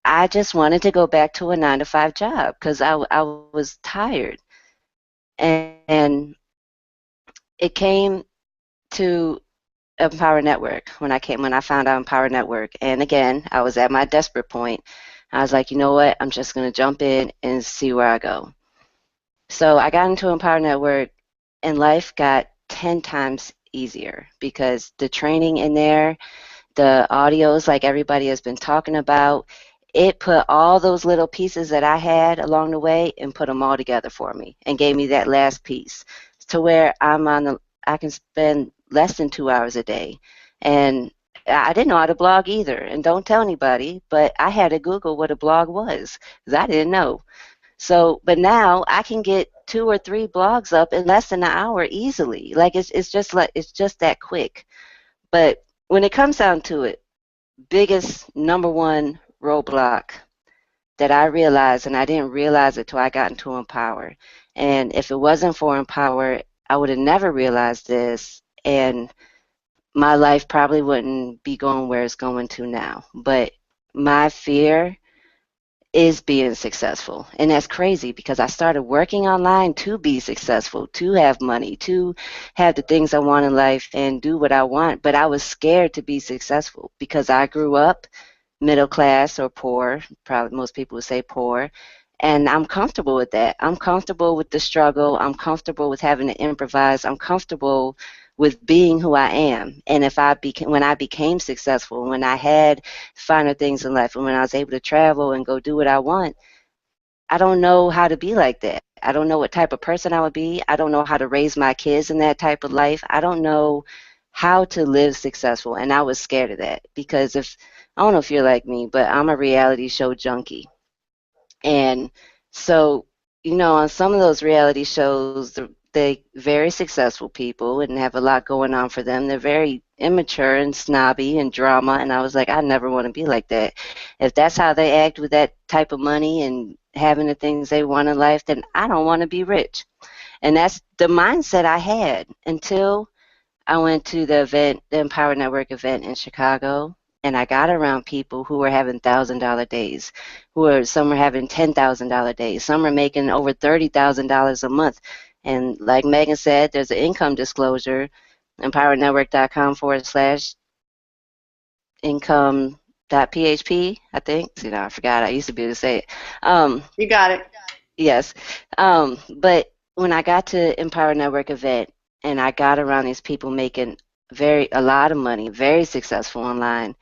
F: I just wanted to go back to a 9-to-5 job because I was tired. And it came to Empower Network when I found out Empower Network. And again, I was at my desperate point. I was like, you know what? I'm just going to jump in and see where I go. So I got into Empower Network, and life got 10 times easier because the training in there, the audios like everybody has been talking about, it put all those little pieces that I had along the way and put them all together for me and gave me that last piece to where I can spend less than 2 hours a day. And I didn't know how to blog either. And don't tell anybody, but I had to Google what a blog was because I didn't know. So, but now I can get 2 or 3 blogs up in less than an hour easily. Like it's just that quick. But when it comes down to it, biggest number one roadblock that I realized, and I didn't realize it till I got into Empower. And if it wasn't for Empower, I would have never realized this, and my life probably wouldn't be going where it's going to now. But my fear is being successful, and that's crazy because I started working online to be successful, to have money, to have the things I want in life and do what I want, but I was scared to be successful because I grew up middle class or poor, probably most people would say poor, and I'm comfortable with that. I'm comfortable with the struggle. I'm comfortable with having to improvise. I'm comfortable with being who I am. And when I became successful, when I had finer things in life, and when I was able to travel and go do what I want, I don't know how to be like that. I don't know what type of person I would be. I don't know how to raise my kids in that type of life. I don't know how to live successful, and I was scared of that because I don't know if you're like me, but I'm a reality show junkie. And so, on some of those reality shows, they very successful people and have a lot going on for them. They're very immature and snobby and drama, and I was like, I never want to be like that. If that's how they act with that type of money and having the things they want in life, then I don't want to be rich. And that's the mindset I had until I went to the event, the Empower Network event in Chicago, and I got around people who were having $1,000 days, some were having $10,000 days, some are making over $30,000 a month. And like Megan said, there's an income disclosure, empowernetwork.com/income.php, I think. See, now I forgot. I used to be able to say it.
A: You got it.
F: Yes. But when I got to Empower Network event and I got around these people making a lot of money, very successful online,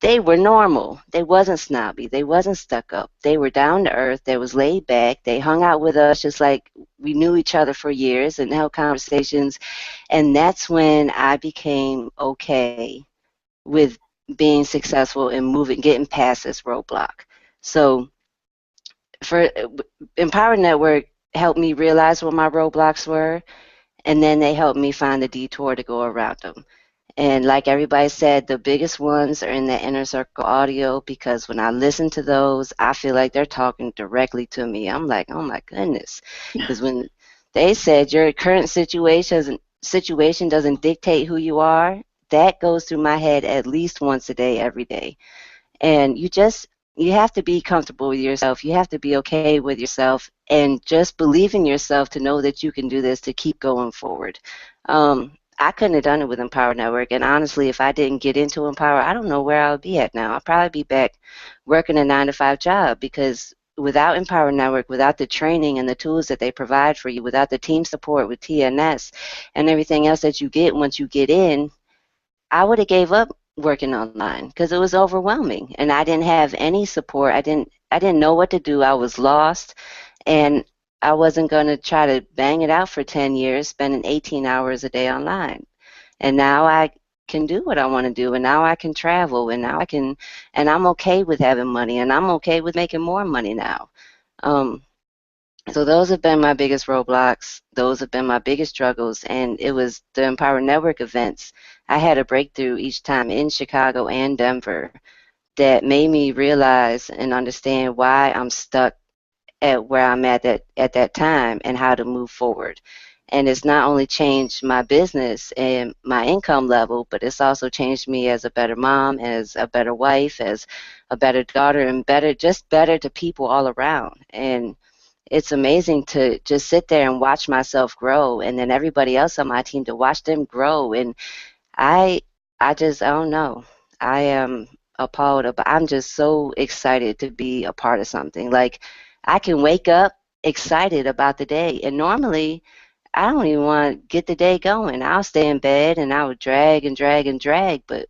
F: they were normal. They wasn't snobby. They wasn't stuck up. They were down to earth. They was laid back. They hung out with us just like we knew each other for years and held conversations. And that's when I became okay with being successful and getting past this roadblock. So for Empower Network helped me realize what my roadblocks were, and then they helped me find the detour to go around them. And like everybody said, the biggest ones are in the inner circle audio, because when I listen to those, I feel like they're talking directly to me. I'm like, oh my goodness. Because when they said your current situation doesn't dictate who you are, that goes through my head at least once a day, every day. And you have to be comfortable with yourself. You have to be okay with yourself and just believe in yourself to know that you can do this, to keep going forward. I couldn't have done it with Empower Network. And honestly, if I didn't get into Empower, I don't know where I would be at now. I'd probably be back working a 9-to-5 job, because without Empower Network, without the training and the tools that they provide for you, without the team support with TNS and everything else that you get once you get in, I would have gave up working online because it was overwhelming and I didn't have any support. I didn't know what to do. I was lost, and I wasn't going to try to bang it out for 10 years, spending 18 hours a day online. And now I can do what I want to do, and now I can travel, and now and I'm okay with having money, and I'm okay with making more money now. So those have been my biggest roadblocks. Those have been my biggest struggles, and it was the Empower Network events. I had a breakthrough each time in Chicago and Denver that made me realize and understand why I'm stuck at where I'm at that time and how to move forward. And it's not only changed my business and my income level, but it's also changed me as a better mom, as a better wife, as a better daughter, and better to people all around. And it's amazing to just sit there and watch myself grow, and then everybody else on my team, to watch them grow. And I don't know. I am appalled, but I'm just so excited to be a part of something. Like, I can wake up excited about the day, and normally I don't even want to get the day going. I'll stay in bed and I would drag and drag and drag, but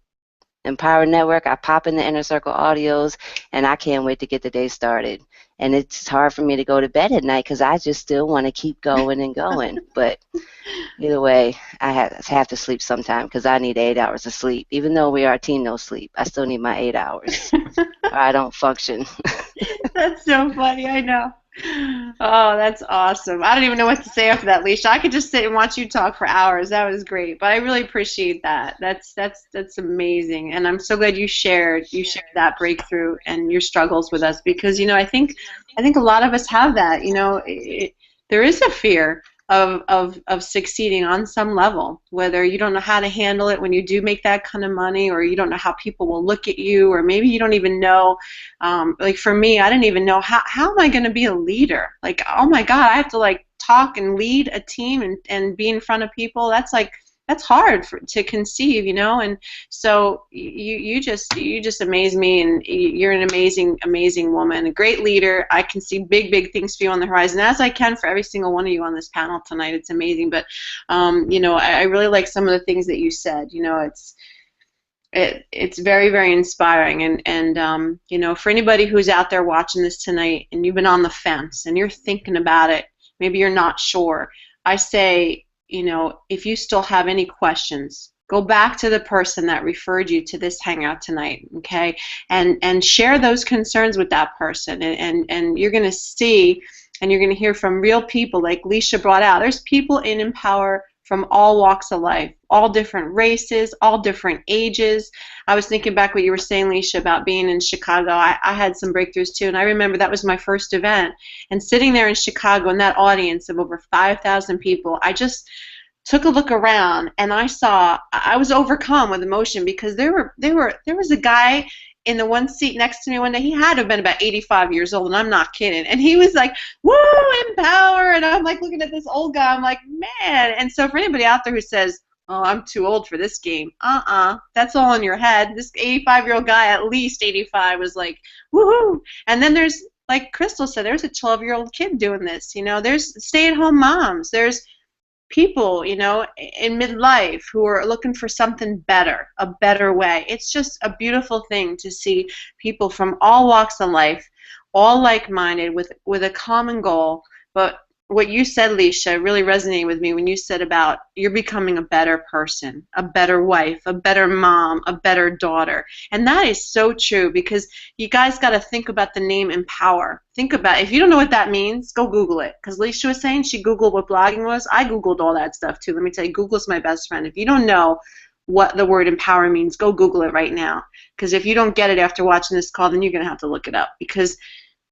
F: Empower Network, I pop in the Inner Circle audios, and I can't wait to get the day started. And it's hard for me to go to bed at night because I just still want to keep going and going. But either way, I have to sleep sometime because I need 8 hours of sleep. Even though we are Team No Sleep, I still need my 8 hours, or I don't function.
A: That's so funny. I know. Oh, that's awesome. I don't even know what to say after that, Leisha. I could just sit and watch you talk for hours. That was great. But I really appreciate that. That's amazing. And I'm so glad you shared that breakthrough and your struggles with us, because I think a lot of us have that. There is a fear of succeeding on some level, whether you don't know how to handle it when you do make that kind of money, or you don't know how people will look at you, or maybe you don't even know, like for me, I didn't even know how am I going to be a leader. Like, oh my God, I have to like talk and lead a team and be in front of people. That's hard to conceive, and so you just amaze me, and you're an amazing woman, a great leader. I can see big things for you on the horizon, as I can for every single one of you on this panel tonight. It's amazing. But I really like some of the things that you said. It's very inspiring, and for anybody who's out there watching this tonight and you've been on the fence and you're thinking about it, maybe you're not sure, I say, if you still have any questions, go back to the person that referred you to this hangout tonight, okay? And share those concerns with that person, and you're going to see and you're going to hear from real people, like Leisha brought out. There's people in Empower from all walks of life, all different races, all different ages. I was thinking back what you were saying, Leisha, about being in Chicago. I had some breakthroughs too, and I remember that was my first event. And sitting there in Chicago in that audience of over 5,000 people, I just took a look around and I was overcome with emotion because there was a guy in the one seat next to me one day. He had to have been about 85 years old, and I'm not kidding. And he was like, "Woo, empower!" And I'm like looking at this old guy. I'm like, man. And so for anybody out there who says, "Oh, I'm too old for this game," that's all in your head. This 85-year-old guy, at least 85, was like, "Woohoo!" And then there's, like Crystal said, there's a 12-year-old kid doing this. There's stay-at-home moms. There's people, in midlife who are looking for something better, a better way. It's just a beautiful thing to see people from all walks of life, all like-minded, with a common goal. But what you said, Leisha, really resonated with me when you said about you're becoming a better person, a better wife, a better mom, a better daughter. And that is so true, because you guys got to think about the name Empower. Think about it. If you don't know what that means, go Google it. Because Leisha was saying she Googled what blogging was. I Googled all that stuff too. Let me tell you, Google's my best friend. If you don't know what the word empower means, go Google it right now. Because if you don't get it after watching this call, then you're going to have to look it up. Because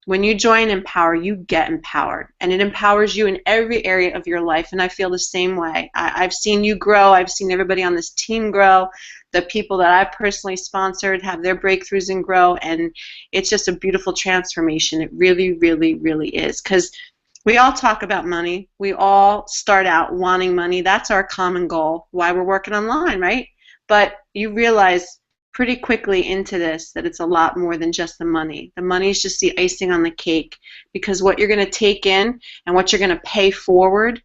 A: when you join Empower, you get empowered, and it empowers you in every area of your life, and I feel the same way. I've seen you grow. I've seen everybody on this team grow. The people that I've personally sponsored have their breakthroughs and grow, and it's just a beautiful transformation. It really, really, really is, because we all talk about money. We all start out wanting money. That's our common goal, why we're working online, right? But you realize pretty quickly into this that it's a lot more than just the money. The money is just the icing on the cake, because what you're going to take in and what you're going to pay forward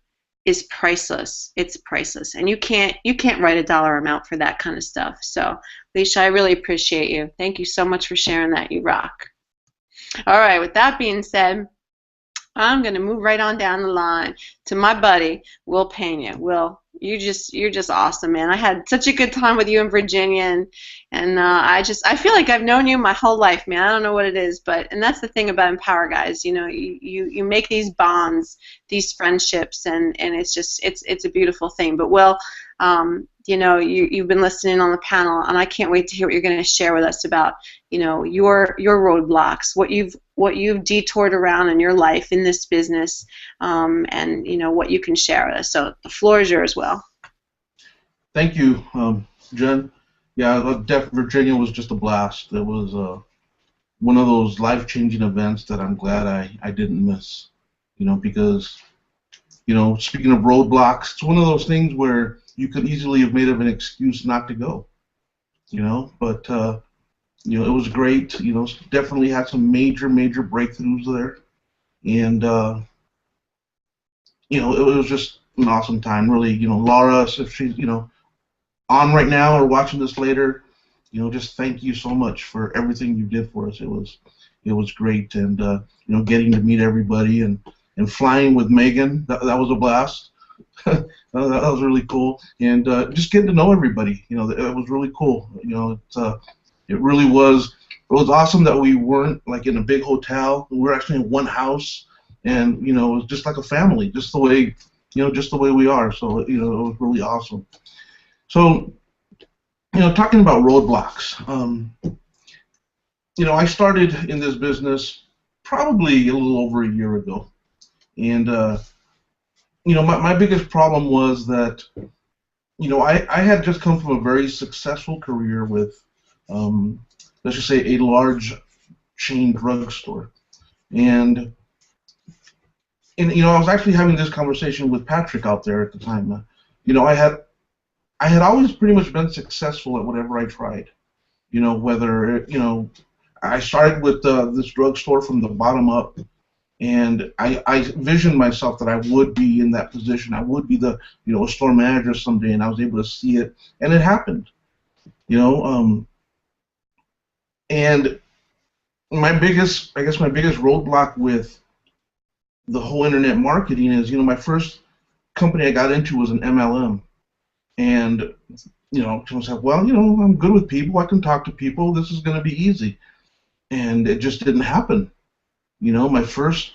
A: is priceless. It's priceless, and you can't write a dollar amount for that kind of stuff. So, Leisha, I really appreciate you. Thank you so much for sharing that. You rock. All right, with that being said, I'm going to move right on down the line to my buddy, Will Pena. Will, you're just awesome, man. I had such a good time with you in Virginia, and I feel like I've known you my whole life, man. I don't know what it is, and that's the thing about Empower, guys. You make these bonds, these friendships, and it's a beautiful thing. But Will, you've been listening on the panel, and I can't wait to hear what you're going to share with us about, your roadblocks, what you've detoured around in your life in this business, and what you can share with us. So the floor is yours, Will.
G: Thank you, Jen. Yeah, Virginia was just a blast. It was one of those life-changing events that I'm glad I didn't miss. Because speaking of roadblocks, it's one of those things where you could easily have made of an excuse not to go. But it was great. Definitely had some major breakthroughs there, and it was just an awesome time. Really, Laura, if she's on right now or watching this later, just thank you so much for everything you did for us. It was great, and getting to meet everybody and flying with Megan, that was a blast. That was really cool, and just getting to know everybody. It was really cool. It really was. It was awesome that we weren't like in a big hotel. We were actually in one house, and it was just like a family, just the way we are. So it was really awesome. So talking about roadblocks, I started in this business probably a little over a year ago, and my biggest problem was that I had just come from a very successful career with let's just say a large chain drugstore, and I was actually having this conversation with Patrick out there at the time. I had always pretty much been successful at whatever I tried. Whether I started with this drugstore from the bottom up, and I visioned myself that I would be in that position. I would be the a store manager someday, and I was able to see it, and it happened. And my biggest roadblock with the whole internet marketing is, my first company I got into was an MLM, and to myself, well, I'm good with people. I can talk to people. This is going to be easy, and it just didn't happen. My first,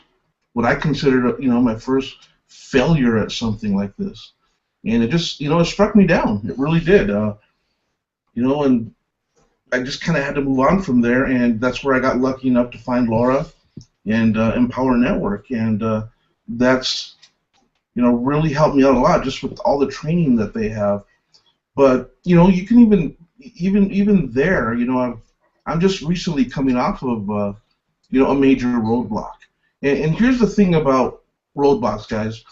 G: what I considered, my first failure at something like this. and it just, it struck me down. It really did. And I just kind of had to move on from there, and that's where I got lucky enough to find Laura and Empower Network, and that's, really helped me out a lot just with all the training that they have. But you can even there, I'm just recently coming off of a major roadblock, and here's the thing about roadblocks, guys.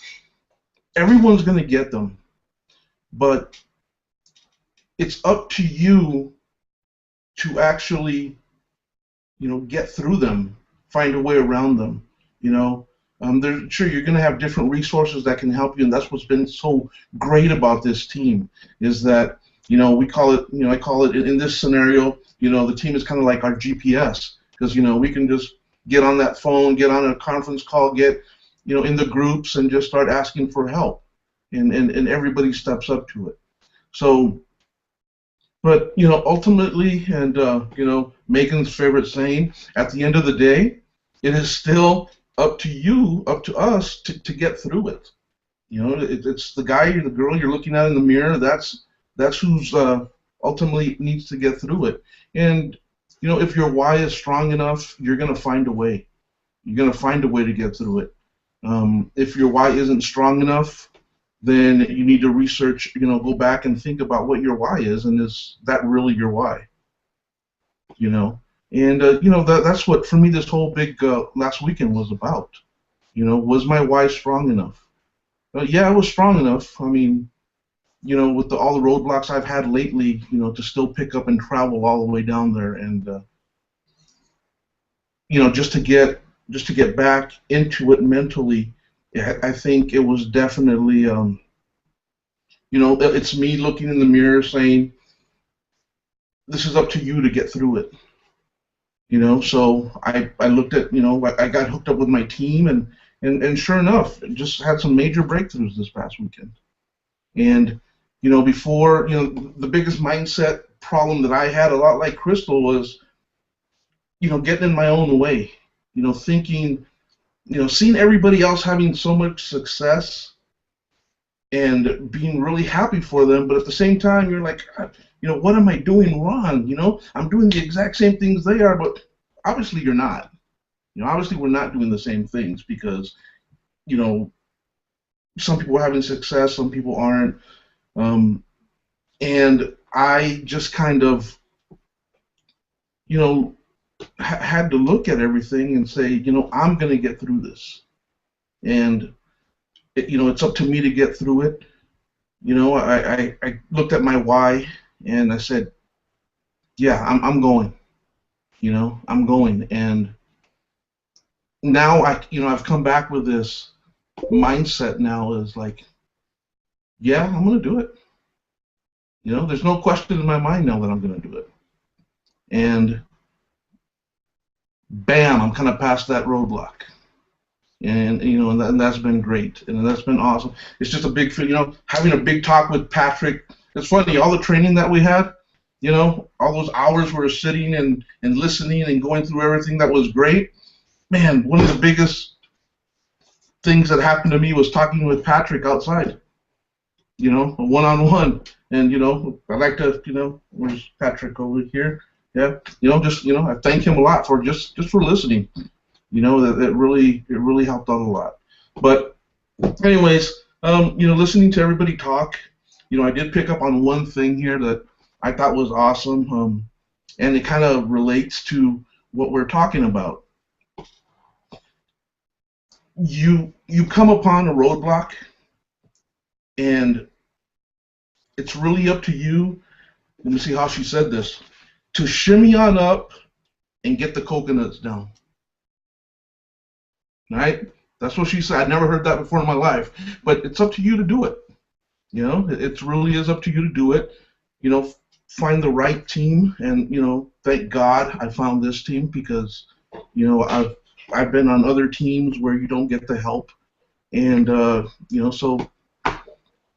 G: Everyone's going to get them, but it's up to you to actually, get through them, find a way around them. Sure, you're going to have different resources that can help you, and that's what's been so great about this team, is that, we call it, I call it, in this scenario, the team is kind of like our GPS, because, we can just get on that phone, get on a conference call, get, in the groups and just start asking for help, and everybody steps up to it. So, but, ultimately, and, Megan's favorite saying, at the end of the day, it is still up to you, up to us, to get through it. It's the guy or the girl you're looking at in the mirror, that's who's ultimately needs to get through it. And, if your why is strong enough, you're going to find a way. You're going to find a way to get through it. If your why isn't strong enough, then you need to research, go back and think about what your why is, and is that really your why? And that's what, for me, this whole big last weekend was about. Was my why strong enough? Yeah, it was strong enough. I mean, with all the roadblocks I've had lately, to still pick up and travel all the way down there, and just to get back into it mentally, I think it was definitely, it's me looking in the mirror saying, this is up to you to get through it. So I looked at, I got hooked up with my team, and sure enough, just had some major breakthroughs this past weekend. And, before, the biggest mindset problem that I had, a lot like Crystal, was, getting in my own way, thinking, seeing everybody else having so much success and being really happy for them, but at the same time, you're like, what am I doing wrong? I'm doing the exact same things they are, but obviously you're not. Obviously we're not doing the same things, because, some people are having success, some people aren't. And I just kind of, had to look at everything and say, I'm going to get through this. And, it's up to me to get through it. I looked at my why, and I said, yeah, I'm going. I'm going. And now I've come back with this mindset now, is like, yeah, I'm going to do it. There's no question in my mind now that I'm going to do it. And bam, I'm kind of past that roadblock. And, and that's been great. And that's been awesome. It's just a big, having a big talk with Patrick. It's funny, all the training that we had, all those hours we were sitting and listening and going through everything, that was great. Man, one of the biggest things that happened to me was talking with Patrick outside, one-on-one. And, I like to, where's Patrick over here? Yeah, I thank him a lot for just for listening. That really helped out a lot. But anyways, listening to everybody talk, I did pick up on one thing here that I thought was awesome, and it kind of relates to what we're talking about. You come upon a roadblock, and it's really up to you. Let me see how she said this. To shimmy on up and get the coconuts down. Right? That's what she said. I'd never heard that before in my life. But it's up to you to do it. It really is up to you to do it. Find the right team, and thank God I found this team, because I've been on other teams where you don't get the help, and so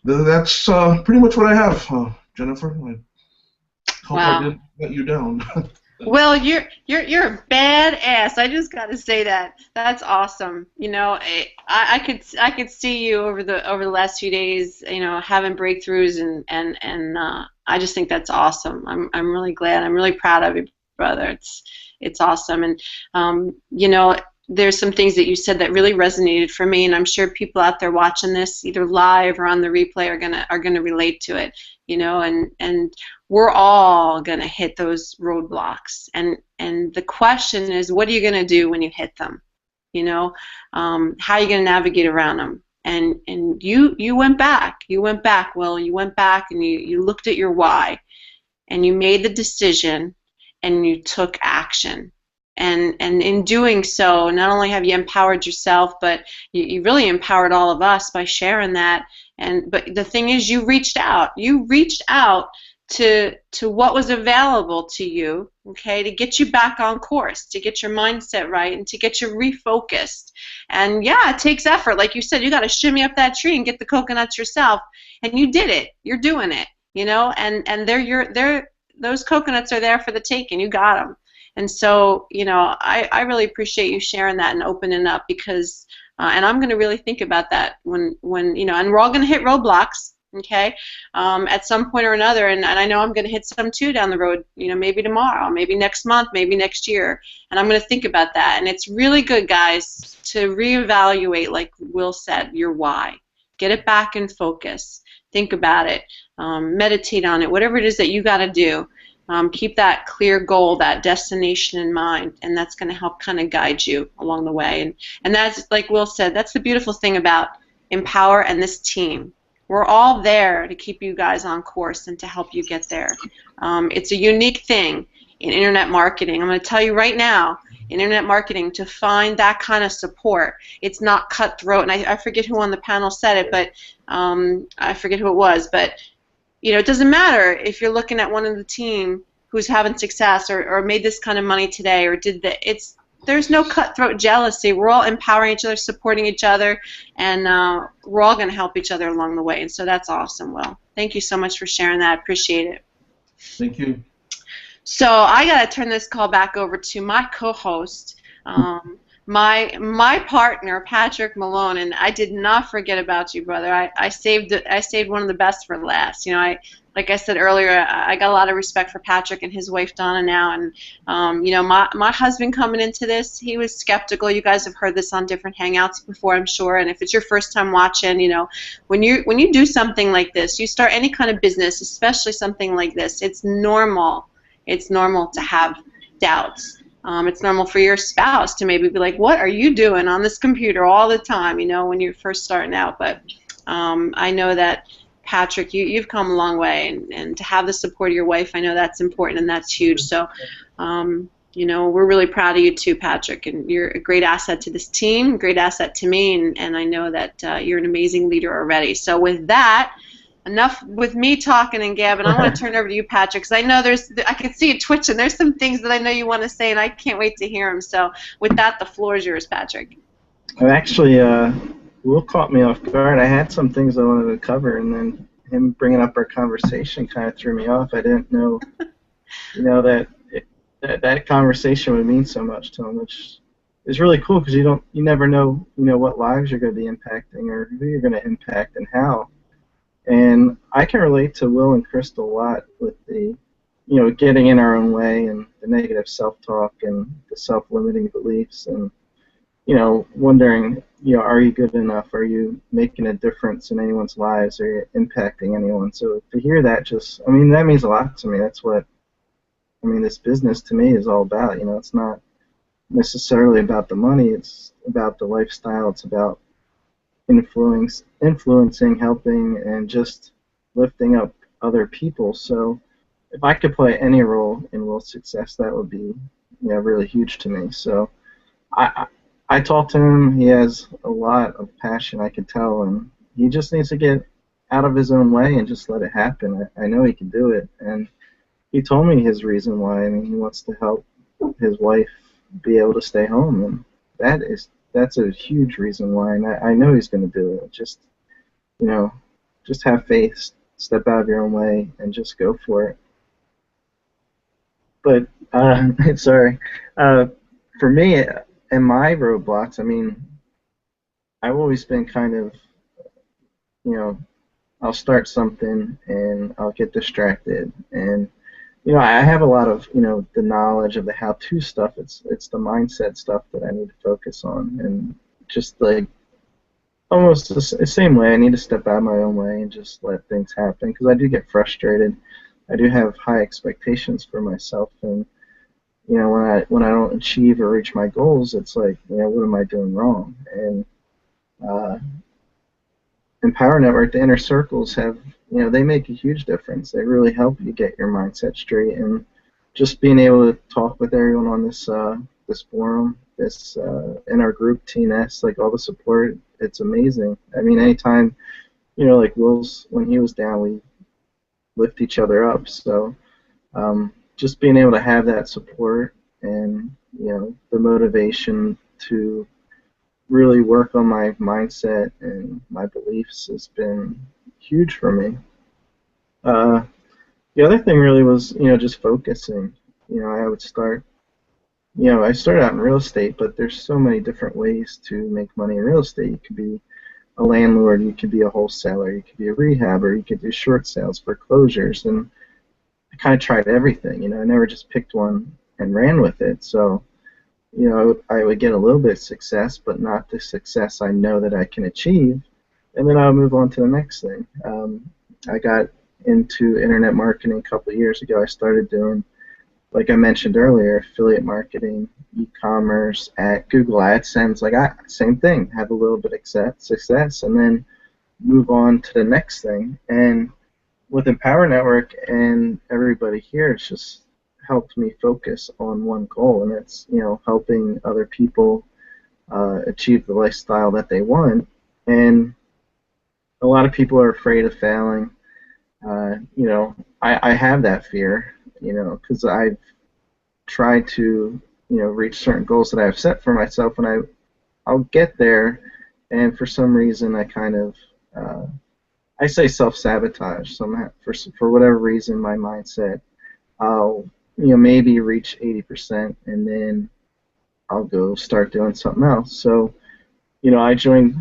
G: that's pretty much what I have, Jennifer. I hope I didn't let you down.
A: Well, you're a badass. I just got to say that. That's awesome. You know, I could see you over the last few days, you know, having breakthroughs and I just think that's awesome. I'm really glad. I'm really proud of you, brother. It's awesome. And you know, there's some things that you said that really resonated for me, and I'm sure people out there watching this, either live or on the replay, are gonna relate to it. You know, and we're all going to hit those roadblocks, and the question is, what are you going to do when you hit them? You know, how are you going to navigate around them? And you went back. Will, you went back and you looked at your why, and you made the decision, and you took action. And in doing so, not only have you empowered yourself, but you really empowered all of us by sharing that. But the thing is, you reached out. You reached out to what was available to you, okay, to get you back on course, to get your mindset right, and to get you refocused. And yeah, it takes effort. Like you said, you got to shimmy up that tree and get the coconuts yourself. And you did it. You're doing it. You know, and they're those coconuts are there for the taking. You got them. And so, you know, I really appreciate you sharing that and opening up, because, and I'm going to really think about that when you know, and we're all going to hit roadblocks, okay, at some point or another, and I know I'm going to hit some too down the road, you know, maybe tomorrow, maybe next month, maybe next year, and I'm going to think about that. And it's really good, guys, to reevaluate, like Will said, your why. Get it back in focus. Think about it. Meditate on it. Whatever it is that you got to do. Keep that clear goal, that destination in mind, and that's going to help kind of guide you along the way. And that's, like Will said, that's the beautiful thing about Empower and this team. We're all there to keep you guys on course and to help you get there. It's a unique thing in internet marketing. I'm going to tell you right now, in internet marketing, to find that kind of support, it's not cutthroat. And I forget who on the panel said it, but I forget who it was, but you know, it doesn't matter if you're looking at one of the team who's having success or made this kind of money today or did that. There's no cutthroat jealousy. We're all empowering each other, supporting each other, and we're all going to help each other along the way. And so that's awesome, Will. Thank you so much for sharing that. Appreciate it.
G: Thank you.
A: So I got to turn this call back over to my co-host, my partner, Patrick Malone, and I did not forget about you, brother. I saved one of the best for last. You know, like I said earlier, I got a lot of respect for Patrick and his wife Donna now, and you know, my husband coming into this, he was skeptical. You guys have heard this on different hangouts before, I'm sure. And if it's your first time watching, you know, when you do something like this, you start any kind of business, especially something like this, it's normal. It's normal to have doubts. It's normal for your spouse to maybe be like, what are you doing on this computer all the time, you know, when you're first starting out. But I know that, Patrick, you've come a long way, and to have the support of your wife, I know that's important and that's huge. So, you know, we're really proud of you too, Patrick, and you're a great asset to this team, great asset to me, and I know that you're an amazing leader already. So with that, enough with me talking and gabbing. I want to turn over to you, Patrick, because I know I can see you twitching. There's some things that I know you want to say, and I can't wait to hear them. So with that, the floor is yours, Patrick.
B: Actually, Will caught me off guard. I had some things I wanted to cover, and then him bringing up our conversation kind of threw me off. I didn't know, you know, that conversation would mean so much to him, which is really cool because you never know, you know, what lives you're going to be impacting or who you're going to impact and how. And I can relate to Will and Crystal a lot with the, you know, getting in our own way and the negative self-talk and the self-limiting beliefs and, you know, wondering, you know, are you good enough? Are you making a difference in anyone's lives? Are you impacting anyone? So to hear that I mean, that means a lot to me. That's what, I mean, this business to me is all about. You know, it's not necessarily about the money. It's about the lifestyle. It's about influencing, helping, and just lifting up other people. So if I could play any role in Will's success, that would be, you know, really huge to me. So I talked to him. He has a lot of passion, I could tell, and he just needs to get out of his own way and just let it happen. I know he can do it, and he told me his reason why. I mean, he wants to help his wife be able to stay home, and that's a huge reason why, and I know he's going to do it. Just, you know, just have faith, step out of your own way, and just go for it. But sorry. For me, and my roadblocks, I mean, I've always been kind of, you know, I'll start something and I'll get distracted, and I have a lot of the knowledge of the how-to stuff. It's the mindset stuff that I need to focus on, and just like almost the same way, I need to step out of my own way and just let things happen because I do get frustrated. I do have high expectations for myself, and when I don't achieve or reach my goals, it's like, what am I doing wrong? And uh, in Power Network, the inner circles have, they make a huge difference. They really help you get your mindset straight, and just being able to talk with everyone on this forum, this in our group TNS, like all the support, it's amazing. I mean, anytime, like Will's, when he was down, we lift each other up. So just being able to have that support and the motivation to really work on my mindset and my beliefs has been huge for me. The other thing really was, just focusing. I would start, I started out in real estate, but there's so many different ways to make money in real estate. You could be a landlord, you could be a wholesaler, you could be a rehabber, you could do short sales, foreclosures, and I kind of tried everything. I never just picked one and ran with it. So, I would get a little bit of success, but not the success I know that I can achieve, and then I would move on to the next thing. I got into internet marketing a couple of years ago. I started doing, like I mentioned earlier, affiliate marketing, e-commerce, at Google AdSense. Same thing, have a little bit of success, and then move on to the next thing. And with Empower Network and everybody here, it's just helped me focus on one goal, and it's helping other people achieve the lifestyle that they want. And a lot of people are afraid of failing. I have that fear, because I've tried to reach certain goals that I've set for myself, and I'll get there, and for some reason I kind of I say self-sabotage. Somehow, for whatever reason, my mindset, I'll maybe reach 80%, and then I'll go start doing something else. So, I joined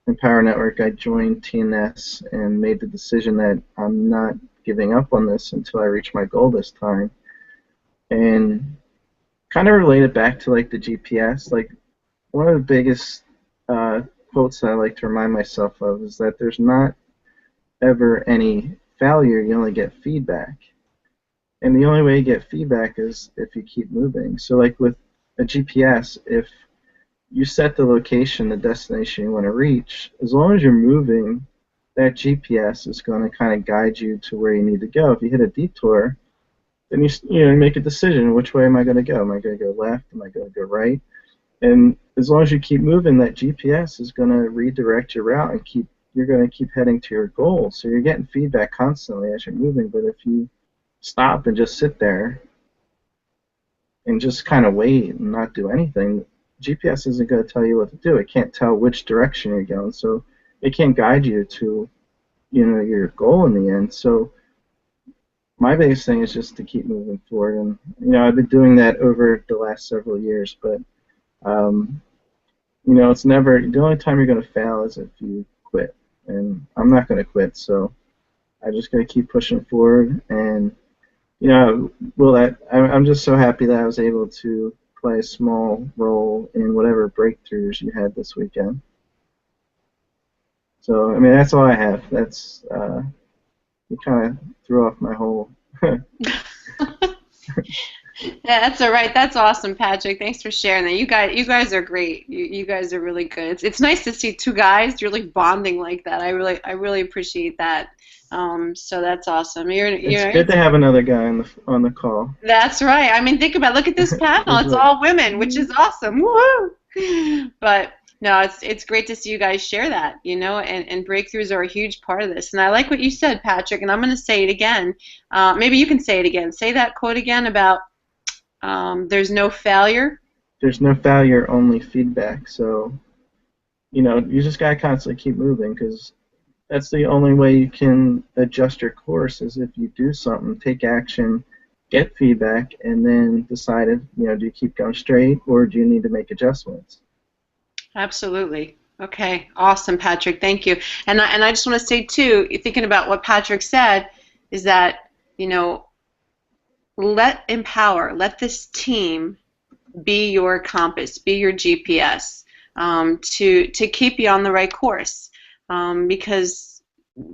B: Empower Network. I joined TNS and made the decision that I'm not giving up on this until I reach my goal this time. And kind of relate it back to like the GPS. Like one of the biggest quotes that I like to remind myself of is that there's not ever any failure. You only get feedback. And the only way you get feedback is if you keep moving. So like with a GPS, if you set the location, the destination you want to reach, as long as you're moving, that GPS is going to kind of guide you to where you need to go. If you hit a detour, then you make a decision, which way am I going to go? Am I going to go left? Am I going to go right? And as long as you keep moving, that GPS is going to redirect your route, and you're going to keep heading to your goal. So you're getting feedback constantly as you're moving. But if you stop and just sit there and just kind of wait and not do anything, GPS isn't going to tell you what to do. It can't tell which direction you're going, so it can't guide you to your goal in the end. So my biggest thing is just to keep moving forward, and I've been doing that over the last several years. But it's never, the only time you're going to fail is if you quit, and I'm not going to quit. So I just got to keep pushing forward, and I'm just so happy that I was able to play a small role in whatever breakthroughs you had this weekend. So, I mean, that's all I have. That's, you kind of threw off my whole...
A: Yeah, that's all right. That's awesome, Patrick. Thanks for sharing that. You guys are great. You guys are really good. It's nice to see two guys really bonding like that. I really appreciate that. So that's awesome.
B: It's good to have another guy on the call.
A: That's right. I mean, think about it. Look at this panel. It's all women, which is awesome. Woohoo! But no, it's great to see you guys share that. And breakthroughs are a huge part of this. And I like what you said, Patrick. And I'm going to say it again. Maybe you can say it again. Say that quote again about there's no failure.
B: There's no failure, only feedback. So, you just got to constantly keep moving, because that's the only way you can adjust your course, is if you do something, take action, get feedback, and then decide if, do you keep going straight or do you need to make adjustments?
A: Absolutely. Okay, awesome, Patrick. Thank you. And I just want to say too, thinking about what Patrick said, is that let this team be your compass, be your GPS, to keep you on the right course, because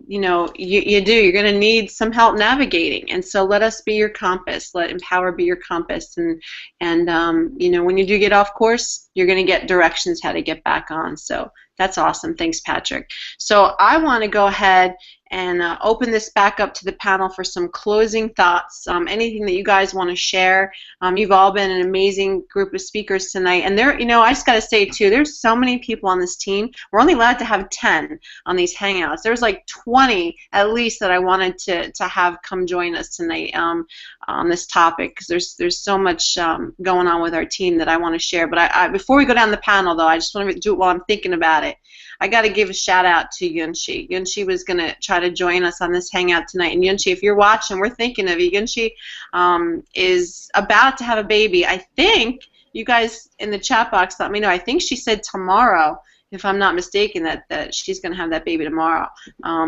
A: you're going to need some help navigating, and so let us be your compass. Let Empower be your compass, and when you do get off course, you're going to get directions how to get back on. So that's awesome. Thanks, Patrick. So I want to go ahead and open this back up to the panel for some closing thoughts. Anything that you guys want to share. You've all been an amazing group of speakers tonight, and I just got to say too, there's so many people on this team. We're only allowed to have 10 on these hangouts. There's like 20 at least that I wanted to have come join us tonight on this topic, because there's so much going on with our team that I want to share. But before we go down the panel, though, I just want to do it while I'm thinking about it. I got to give a shout out to Yunshi. Yunshi was going to try to join us on this hangout tonight. And Yunshi, if you're watching, we're thinking of you. Yunshi is about to have a baby. I think you guys in the chat box let me know. I think she said tomorrow, if I'm not mistaken, that she's going to have that baby tomorrow.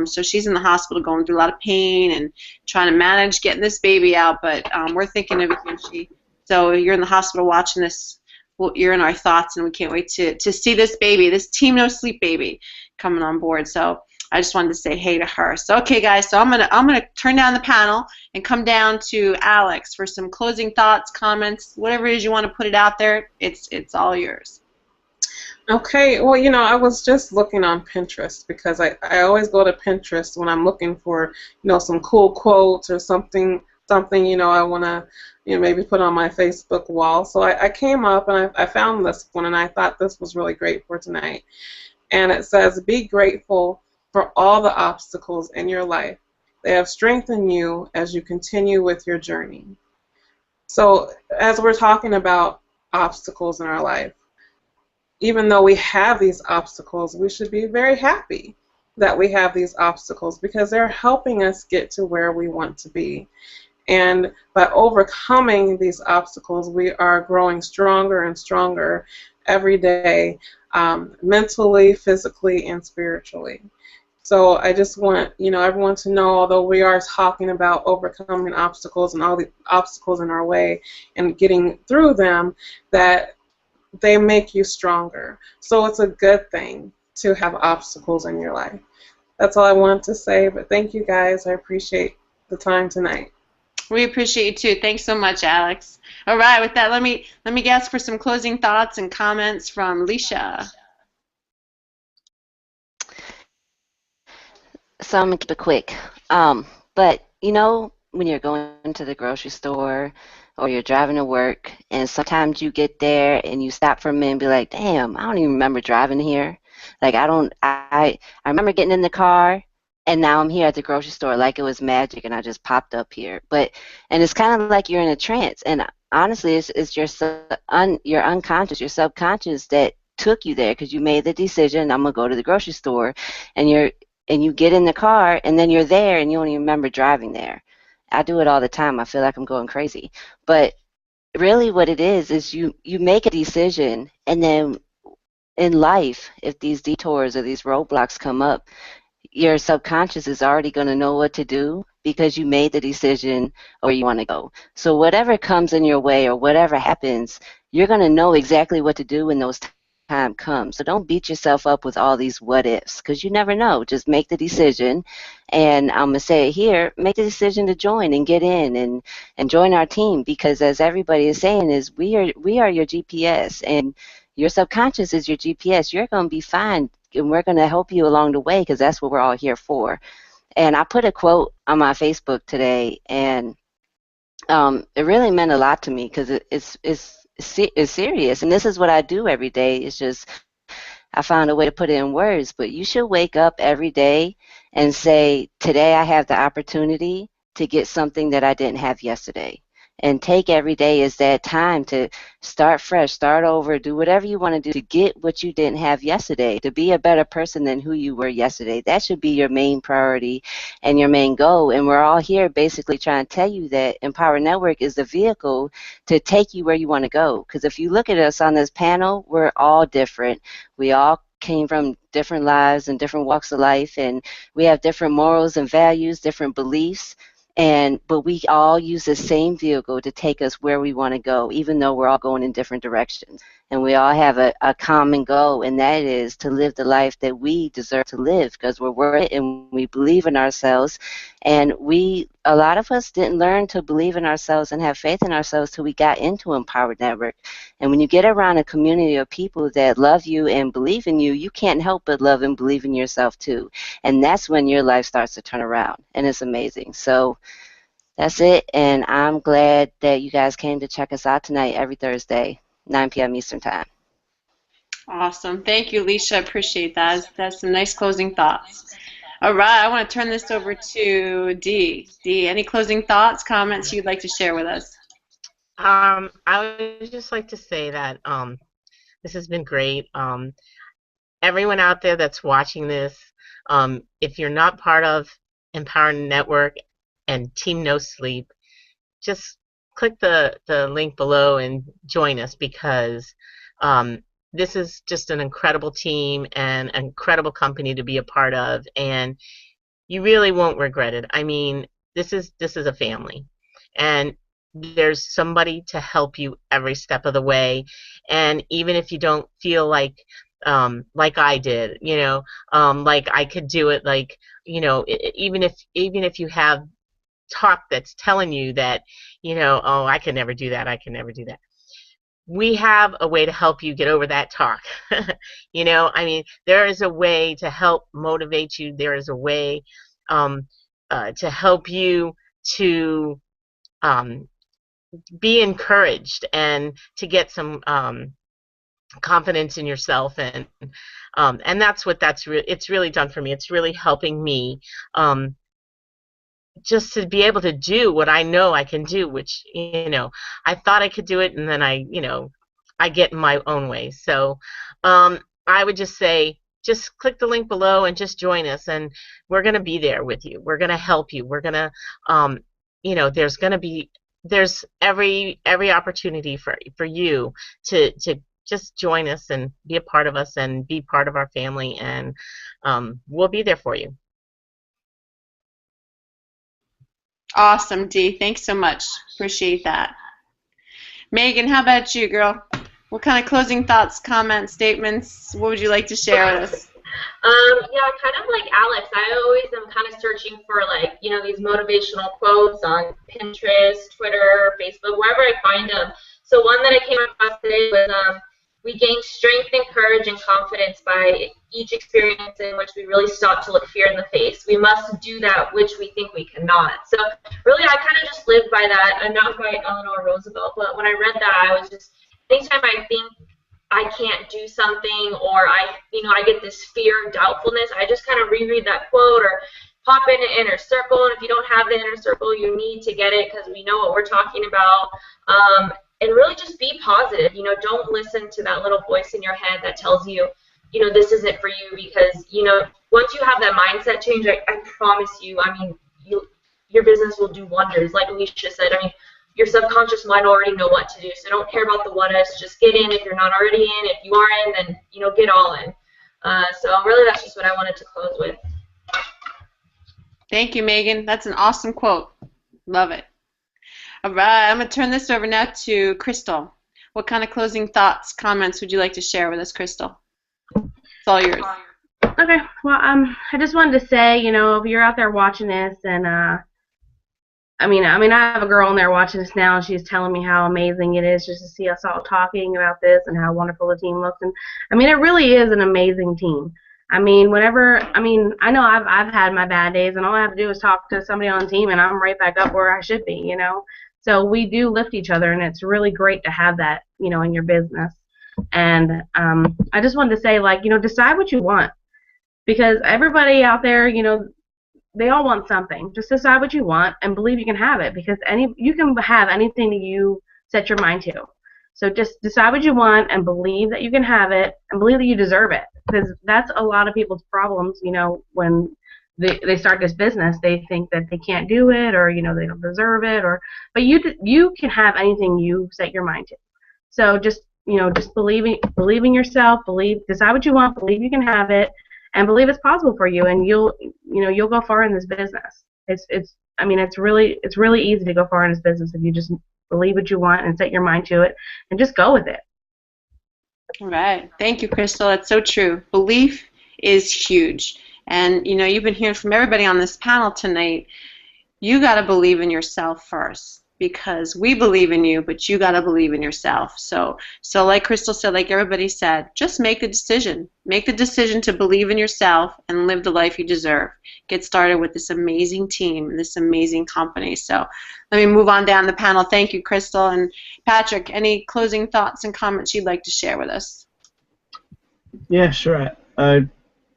A: So she's in the hospital going through a lot of pain and trying to manage getting this baby out. But we're thinking of you, Yunshi. So you're in the hospital watching this. Well, you're in our thoughts, and we can't wait to see this baby, this Team No Sleep baby, coming on board. So I just wanted to say hey to her. So okay, guys. So I'm gonna turn down the panel and come down to Alex for some closing thoughts, comments, whatever it is you want to put it out there. It's all yours.
C: Okay, well, I was just looking on Pinterest, because I always go to Pinterest when I'm looking for, some cool quotes or something, I want to, maybe put on my Facebook wall. So I came up and I found this one, and I thought this was really great for tonight. And it says, be grateful for all the obstacles in your life. They have strengthened you as you continue with your journey. So as we're talking about obstacles in our life, even though we have these obstacles, we should be very happy that we have these obstacles, because they're helping us get to where we want to be. And by overcoming these obstacles, we are growing stronger and stronger every day, mentally, physically, and spiritually. So I just want everyone to know, although we are talking about overcoming obstacles and all the obstacles in our way and getting through them, that they make you stronger. So it's a good thing to have obstacles in your life. That's all I wanted to say, but thank you guys. I appreciate the time tonight.
A: We appreciate you too. Thanks so much, Alex. All right, with that, let me ask for some closing thoughts and comments from Alisha.
F: So I'm gonna keep it quick. But when you're going to the grocery store or you're driving to work, and sometimes you get there and you stop for a minute and be like, damn, I don't even remember driving here. Like I remember getting in the car, and now I'm here at the grocery store like it was magic, and I just popped up here. And it's kind of like you're in a trance, and honestly, it's your unconscious, your subconscious that took you there, because you made the decision, I'm gonna go to the grocery store, and you get in the car, and then you're there, and you don't even remember driving there. I do it all the time. I feel like I'm going crazy, but really, what it is you make a decision, and then in life, if these detours or these roadblocks come up, your subconscious is already going to know what to do, because you made the decision or you want to go. So whatever comes in your way or whatever happens, you're going to know exactly what to do when those time comes. So don't beat yourself up with all these what ifs, because you never know. Just make the decision, and I'm going to say it here, make the decision to join and get in and join our team, because as everybody is saying, is we are your GPS, and your subconscious is your GPS. You're going to be fine, and we're going to help you along the way, because that's what we're all here for. And I put a quote on my Facebook today, and it really meant a lot to me, because it's serious. And this is what I do every day. It's just I found a way to put it in words. But you should wake up every day and say, today I have the opportunity to get something that I didn't have yesterday. and take every day as that time to start fresh, start over, do whatever you want to do to get what you didn't have yesterday, to be a better person than who you were yesterday. That should be your main priority and your main goal. And we're all here basically trying to tell you that Empower Network is the vehicle to take you where you want to go. Because if you look at us on this panel, we're all different. We all came from different lives and different walks of life, and we have different morals and values, different beliefs. But we all use the same vehicle to take us where we want to go, even though we're all going in different directions. And we all have a common goal, and that is to live the life that we deserve to live, because we're worth it and we believe in ourselves. And a lot of us didn't learn to believe in ourselves and have faith in ourselves till we got into Empowered Network. And when you get around a community of people that love you and believe in you, you can't help but love and believe in yourself too. And that's when your life starts to turn around, and it's amazing. So that's it, and I'm glad that you guys came to check us out tonight every Thursday, 9 p.m. Eastern Time.
A: Awesome. Thank you, Alisha. I appreciate that. That's some nice closing thoughts. All right, I want to turn this over to Dee. Dee, any closing thoughts, comments you'd like to share with us?
D: I would just like to say that this has been great. Everyone out there that's watching this, if you're not part of Empower Network and Team No Sleep, just click the link below and join us, because this is just an incredible team and an incredible company to be a part of, and you really won't regret it. I mean, this is a family, and there's somebody to help you every step of the way. And even if you don't feel like I did, like I could do it, like, even if you have talk that's telling you that, oh, I can never do that, I can never do that. We have a way to help you get over that talk. I mean, there is a way to help motivate you. There is a way to help you to be encouraged and to get some confidence in yourself, and that's what it's really done for me. It's really helping me just to be able to do what I know I can do, which, I thought I could do it, and then I get in my own way. So I would just say, just click the link below and just join us, and we're going to be there with you. We're going to help you. We're going to, there's every opportunity for you to just join us and be a part of us and be part of our family, and we'll be there for you.
A: Awesome, Dee. Thanks so much. Appreciate that. Megan, how about you, girl? What kind of closing thoughts, comments, statements, what would you like to share with us?
E: Yeah, kind of like Alex, I always am kind of searching for, like, these motivational quotes on Pinterest, Twitter, Facebook, wherever I find them. So one that I came across today was, we gain strength and courage and confidence by each experience in which we really stop to look fear in the face. We must do that which we think we cannot. So really, I kind of just lived by that, and not by Eleanor Roosevelt, but when I read that, I was just, anytime I think I can't do something, or I get this fear of doubtfulness, I just kind of reread that quote or pop in an inner circle. And if you don't have the inner circle, you need to get it, because we know what we're talking about. And really just be positive. Don't listen to that little voice in your head that tells you, this isn't for you, because, once you have that mindset change, I promise you, I mean, your business will do wonders. Like Alisha said, I mean, your subconscious mind already know what to do, so don't care about the what ifs. Just get in if you're not already in. If you are in, then, get all in. So really, that's just what I wanted to close with.
A: Thank you, Megan. That's an awesome quote. Love it. All right, I'm going to turn this over now to Crystal. What kind of closing thoughts, comments would you like to share with us, Crystal? It's all yours.
H: Okay, well, I just wanted to say, if you're out there watching this, and I mean, I have a girl in there watching this now, and she's telling me how amazing it is just to see us all talking about this and how wonderful the team looks. And I mean, it really is an amazing team. I know I've had my bad days, and all I have to do is talk to somebody on the team, and I'm right back up where I should be, So we do lift each other, and it's really great to have that, in your business. And I just wanted to say, decide what you want, because everybody out there, they all want something. Just decide what you want and believe you can have it, because you can have anything that you set your mind to. So just decide what you want and believe that you can have it and believe that you deserve it, because that's a lot of people's problems. When they start this business, they think that they can't do it, or they don't deserve it, but you can have anything you set your mind to. So just believe in yourself, decide what you want, believe you can have it, and believe it's possible for you, and you'll go far in this business. It's really easy to go far in this business if you just believe what you want and set your mind to it and just go with it.
A: All right. Thank you, Crystal. That's so true. Belief is huge. And, you've been hearing from everybody on this panel tonight. You got to believe in yourself first, because we believe in you, but you got to believe in yourself. So like Crystal said, like everybody said, just make the decision. Make the decision to believe in yourself and live the life you deserve. Get started with this amazing team, this amazing company. So let me move on down the panel. Thank you, Crystal. And Patrick, any closing thoughts and comments you'd like to share with us?
B: Yeah, sure. I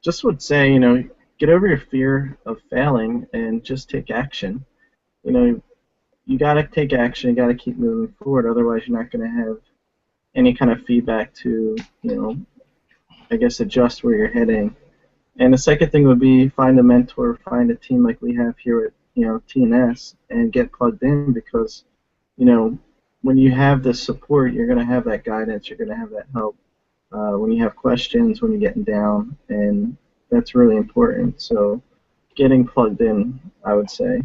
B: just would say, get over your fear of failing and just take action. You got to take action. You got to keep moving forward. Otherwise, you're not going to have any kind of feedback to, I guess, adjust where you're heading. And the second thing would be find a mentor, find a team like we have here at, TNS, and get plugged in, because, when you have the support, you're going to have that guidance. You're going to have that help when you have questions, when you're getting down, and that's really important. So getting plugged in, I would say.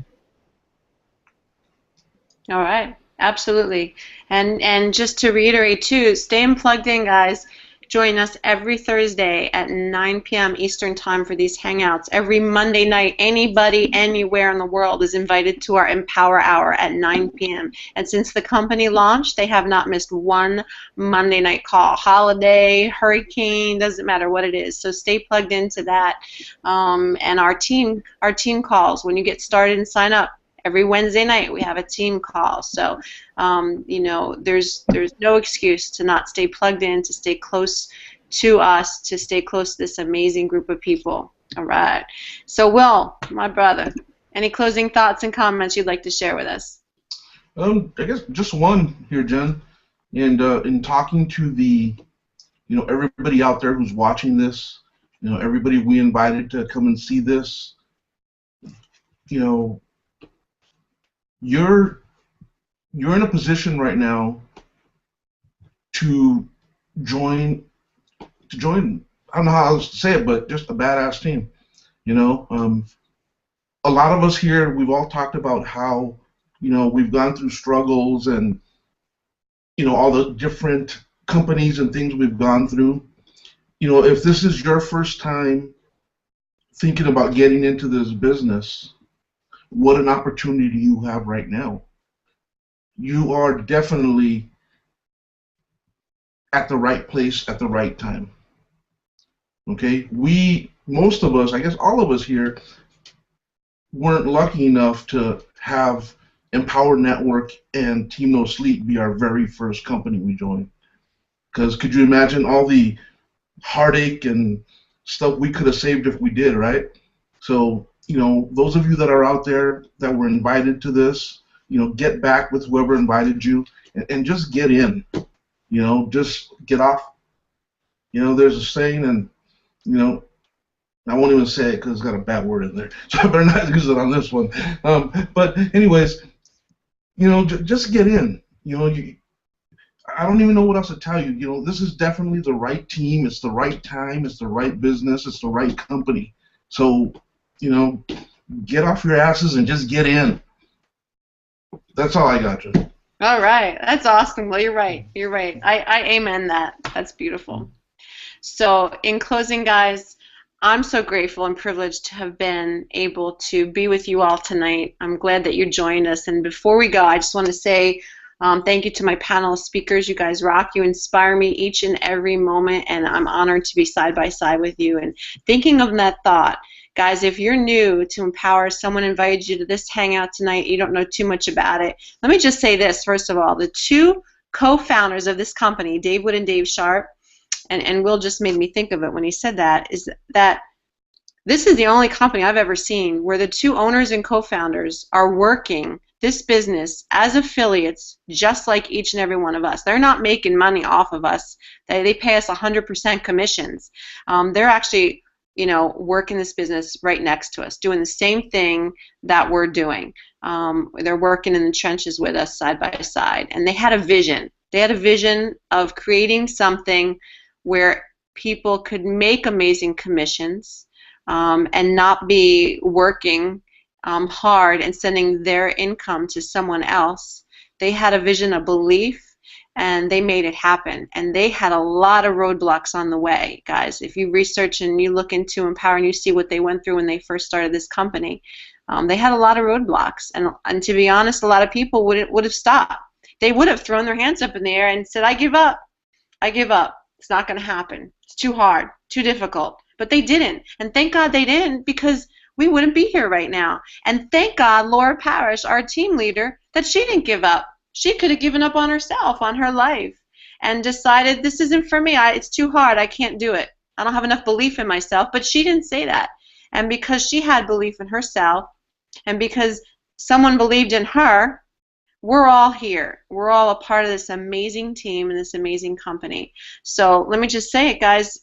A: All right, absolutely. And just to reiterate too, stay plugged in, guys. Join us every Thursday at 9 p.m. Eastern Time for these hangouts. Every Monday night, anybody anywhere in the world is invited to our Empower Hour at 9 p.m. And since the company launched, they have not missed one Monday night call. Holiday, hurricane, doesn't matter what it is. So stay plugged into that. And our team calls when you get started and sign up. Every Wednesday night we have a team call. So, there's no excuse to not stay plugged in, to stay close to us, to stay close to this amazing group of people. All right. So, Will, my brother, any closing thoughts and comments you'd like to share with us?
G: I guess just one here, Jen. And in talking to the, everybody out there who's watching this, everybody we invited to come and see this, you're in a position right now to join, I don't know how else to say it, but just a badass team. A lot of us here, we've all talked about how, we've gone through struggles and, all the different companies and things we've gone through. If this is your first time thinking about getting into this business, what an opportunity you have right now. You are definitely at the right place at the right time. Okay? Most of us, I guess all of us here, weren't lucky enough to have Empower Network and Team No Sleep be our very first company we joined. Because could you imagine all the heartache and stuff we could have saved if we did, right? So, those of you that are out there that were invited to this, get back with whoever invited you and just get in. Just get off. There's a saying, and, I won't even say it because it's got a bad word in there, so I better not use it on this one. But anyways, just get in. I don't even know what else to tell you. This is definitely the right team. It's the right time. It's the right business. It's the right company. So, get off your asses and just get in. That's all I got, Joe.
A: All right. That's awesome. Well, you're right. You're right. I amen that. That's beautiful. So, in closing, guys, I'm so grateful and privileged to have been able to be with you all tonight. I'm glad that you joined us. And before we go, I just want to say thank you to my panel of speakers. You guys rock. You inspire me each and every moment, and I'm honored to be side by side with you. And thinking of that thought, guys, if you're new to Empower, someone invited you to this hangout tonight, you don't know too much about it, let me just say this, first of all. The two co-founders of this company, Dave Wood and Dave Sharp, and Will just made me think of it when he said that, is that This is the only company I've ever seen where the two owners and co-founders are working this business as affiliates just like each and every one of us. They're not making money off of us. They pay us 100% commissions. They're actually, working this business right next to us, doing the same thing that we're doing. They're working in the trenches with us side by side. And they had a vision. They had a vision of creating something where people could make amazing commissions and not be working hard and sending their income to someone else. They had a vision, a belief, and they made it happen. And they had a lot of roadblocks on the way, guys. If you research and you look into Empower and you see what they went through when they first started this company, they had a lot of roadblocks. And to be honest, a lot of people would have stopped. They would have thrown their hands up in the air and said, I give up. I give up. It's not going to happen. It's too hard, too difficult. But they didn't. And thank God they didn't, because we wouldn't be here right now. And thank God Laura Parrish, our team leader, that she didn't give up. She could have given up on herself, on her life, and decided, this isn't for me. It's too hard. I can't do it. I don't have enough belief in myself. But she didn't say that. And because she had belief in herself, and because someone believed in her, we're all here. We're all a part of this amazing team and this amazing company. So let me just say it, guys.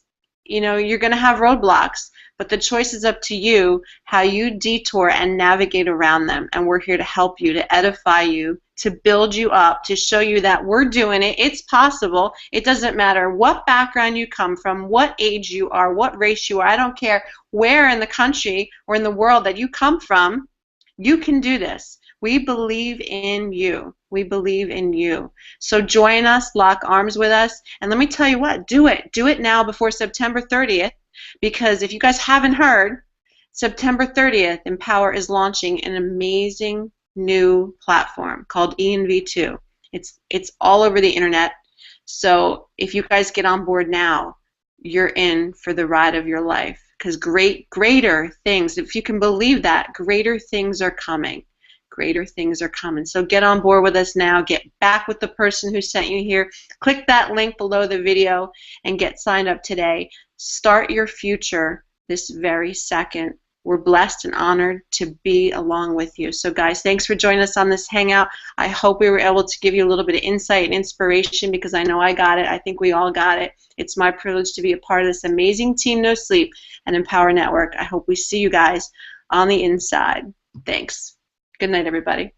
A: You're going to have roadblocks, but the choice is up to you how you detour and navigate around them. And we're here to help you, to edify you, to build you up, to show you that we're doing it. It's possible. It doesn't matter what background you come from, what age you are, what race you are. I don't care where in the country or in the world that you come from. You can do this. We believe in you. We believe in you. So join us, lock arms with us, and let me tell you what, do it. Do it now before September 30th, because if you guys haven't heard, September 30th, Empower is launching an amazing new platform called ENV2. It's all over the internet. So if you guys get on board now, you're in for the ride of your life, because greater things, if you can believe that, greater things are coming. Greater things are coming. So get on board with us now. Get back with the person who sent you here. Click that link below the video and get signed up today. Start your future this very second. We're blessed and honored to be along with you. So guys, thanks for joining us on this hangout. I hope we were able to give you a little bit of insight and inspiration, because I know I got it. I think we all got it. It's my privilege to be a part of this amazing team, No Sleep and Empower Network. I hope we see you guys on the inside. Thanks. Good night, everybody.